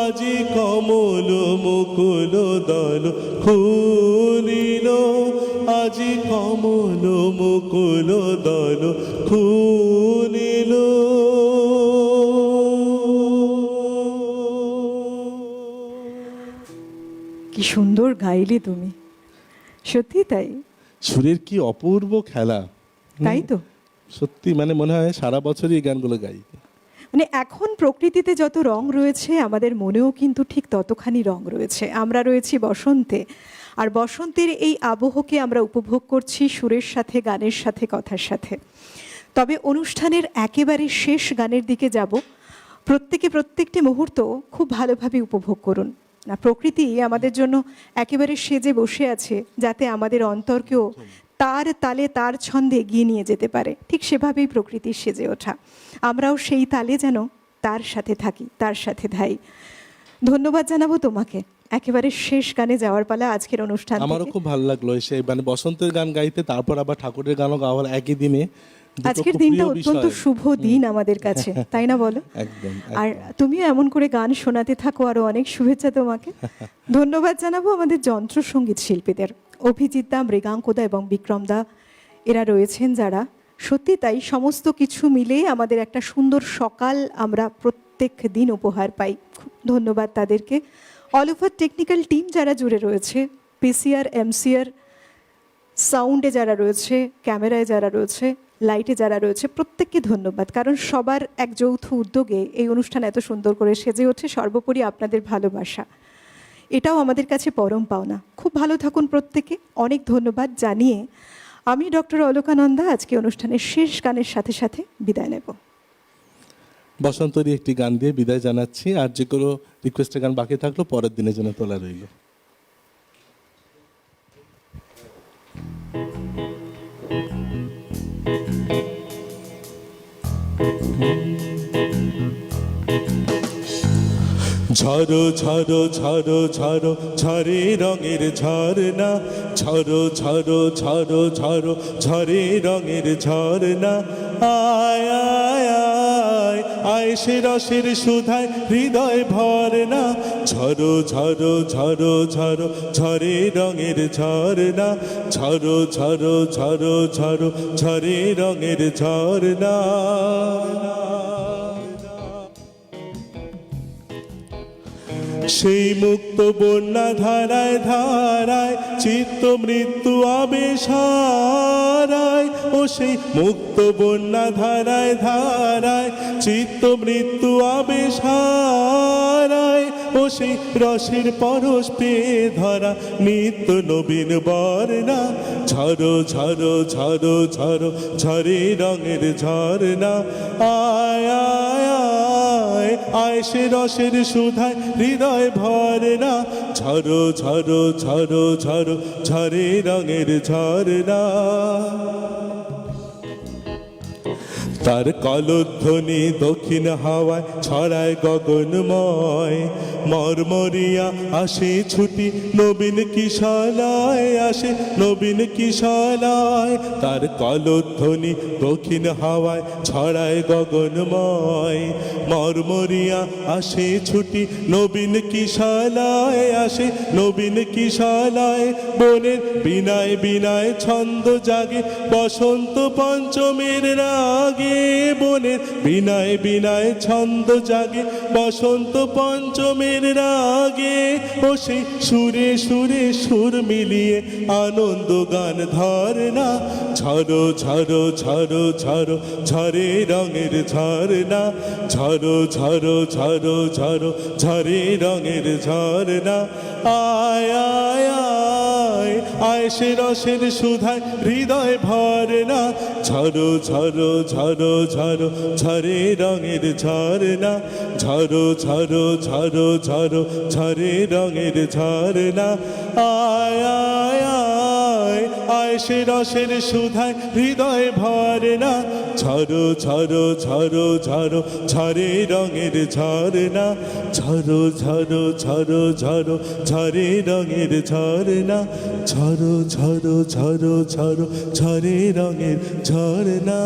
আজি কমল মুকুল দল খুলিল, আজি কমল মুকুল দল খুলিল। কি সুন্দর গাইলে তুমি, সত্যি তাই, সুরের কি অপূর্ব খেলা। তাই তো। সত্যি মানে মনে হয় সারা বছরই এই গানগুলো গাই। মানে এখন প্রকৃতিতে যত রং রয়েছে আমাদের মনেও কিন্তু ঠিক ততখানি রং রয়েছে। আমরা রয়েছি বসন্তে, আর বসন্তের এই আবহকে আমরা উপভোগ করছি সুরের সাথে, গানের সাথে, কথার সাথে। তবে অনুষ্ঠানের একেবারে শেষ গানের দিকে যাব। প্রত্যেকে প্রত্যেকটি মুহূর্ত খুব ভালোভাবে উপভোগ করুন। না, প্রকৃতি আমাদের জন্য একেবারে সেজে বসে আছে যাতে আমাদের অন্তরকেও তার তালে তার ছন্দে এগিয়ে নিয়ে যেতে পারে। ঠিক সেভাবেই প্রকৃতির সেজে ওঠা, আমরাও সেই তালে যেন তার সাথে থাকি, তার সাথে ধাই। ধন্যবাদ জানাবো তোমাকে। একেবারে শেষ গানে যাওয়ার পালা আজকের অনুষ্ঠান। আমারও খুব ভালো লাগলো এসে, মানে বসন্তের গান গাইতে, তারপর আবার ঠাকুরের গানও গাওয়ার একই দিনে। দুটো আজকের খুব দিনটা প্রিয় অত্যন্ত বিষয়। শুভ দিন আমাদের কাছে, তাই না বলো? একদম আর একদম। তুমিও এমন করে গান শোনাতে থাকো, আরো অনেক শুভেচ্ছা তোমাকে। ধন্যবাদ জানাবো আমাদের যন্ত্রসঙ্গীত শিল্পীদের, অভিজিৎ দা, মৃগাঙ্কদা এবং বিক্রম দা, এরা রয়েছেন যারা সত্যি তাই সমস্ত কিছু মিলে আমাদের একটা সুন্দর সকাল আমরা প্রত্যেক দিন উপহার পাই। খুব ধন্যবাদ তাদেরকে। অল ওভার টেকনিক্যাল টিম যারা জুড়ে রয়েছে, পিসিআর, এমসিআর, সাউন্ডে যারা রয়েছে, ক্যামেরায় যারা রয়েছে, লাইটে যারা রয়েছে, প্রত্যেককে ধন্যবাদ। কারণ সবার এক যৌথ উদ্যোগে এই অনুষ্ঠান এত সুন্দর করে সেজে ওঠে। সর্বোপরি আপনাদের ভালোবাসা, এটাও আমাদের কাছে পরম পাওনা। খুব ভালো থাকুন প্রত্যেকে। অনেক ধন্যবাদ জানিয়ে আমি ডক্টর অলকানন্দা আজকে অনুষ্ঠানের শেষ গানের সাথে সাথে বিদায় নেব। বসন্তরী একটি গান দিয়ে বিদায় জানাচ্ছি, আর যে কোনো রিকোয়েস্টের গান বাকি থাকলো পরের দিনের জন্য তোলা রইল। ঝরো ঝরো ঝরো ঝরো ঝরে রঙের ঝরনা, ঝরো ঝরো ঝরো ঝরো ঝরে রঙের ঝরনা। আয় আয় আয় আয় সে রসের সুধায় হৃদয় ভরনা, ঝরো ঝরো ঝরো ঝরো ঝরে রঙের ঝরনা, ঝরো ঝরো ঝরো ঝরো ঝরে রঙের ঝরনা। সেই মুক্ত বন্যা ধারায় ধারায় চিত্ত মৃত্যু আবেশ হারায়, ও সেই মুক্ত বন্যা ধারায় ধারায় চিত্ত মৃত্যু আবেশ হারায়, ও সেই রসের পরশ পেয়ে ধরা নিত্য নবীন বর্ণা, ঝরো ঝরো ঝরো ঝরো ঝরে রঙের ঝরনা। আয় আয় আয় আয় সে রসের সুধায় হৃদয় ভরনা, ঝরো ঝরো ঝরো ঝরো ঝরে রঙের ঝরনা। তার কলধ্বনি দক্ষিণ হাওয়ায় ছড়ায় গগনময়, মরমরিয়া আসে ছুটি নবীন কিশলয়, আসে নবীন কিশলয়। তার কলধ্বনি দক্ষিণ হাওয়ায় ছড়ায় গগনময়, মরমরিয়া আসে ছুটি নবীন কিশলয়, আসে নবীন কিশলয়। বনের বিনায় বিনায় ছন্দ জাগে বসন্ত পঞ্চমের রাগে, বনের বিনায় বিনায় ছন্দ জাগে বসন্ত পঞ্চমের রাগে, ও সেই সুরে সুরে সুর মিলিয়ে আনন্দ গান ধরনা, ঝরো ঝরো ঝরো ঝরো ঝরে রঙের ঝরনা, ঝরো ঝরো ঝরো ঝরো ঝরে রঙের ঝরনা। আয় আয় আয় আয় সে রসের সুধায় হৃদয় ভরনা, ঝরো ঝরো ঝরো ঝরো ঝরে রঙের ঝরনা, ঝরো ঝরো ঝরো ঝরো ঝরে রঙের ঝরনা। আয় আয় আয় আয় সে রসের সুধায় হৃদয় ভরনা, ঝরো ঝরো ঝরো ঝরো ঝরে রঙের ঝরনা, ঝরো ঝরো ঝরো ঝরো ঝরে রঙের ঝরনা, ঝরো ঝরো ঝরো ঝরো ঝরে রঙের ঝরনা।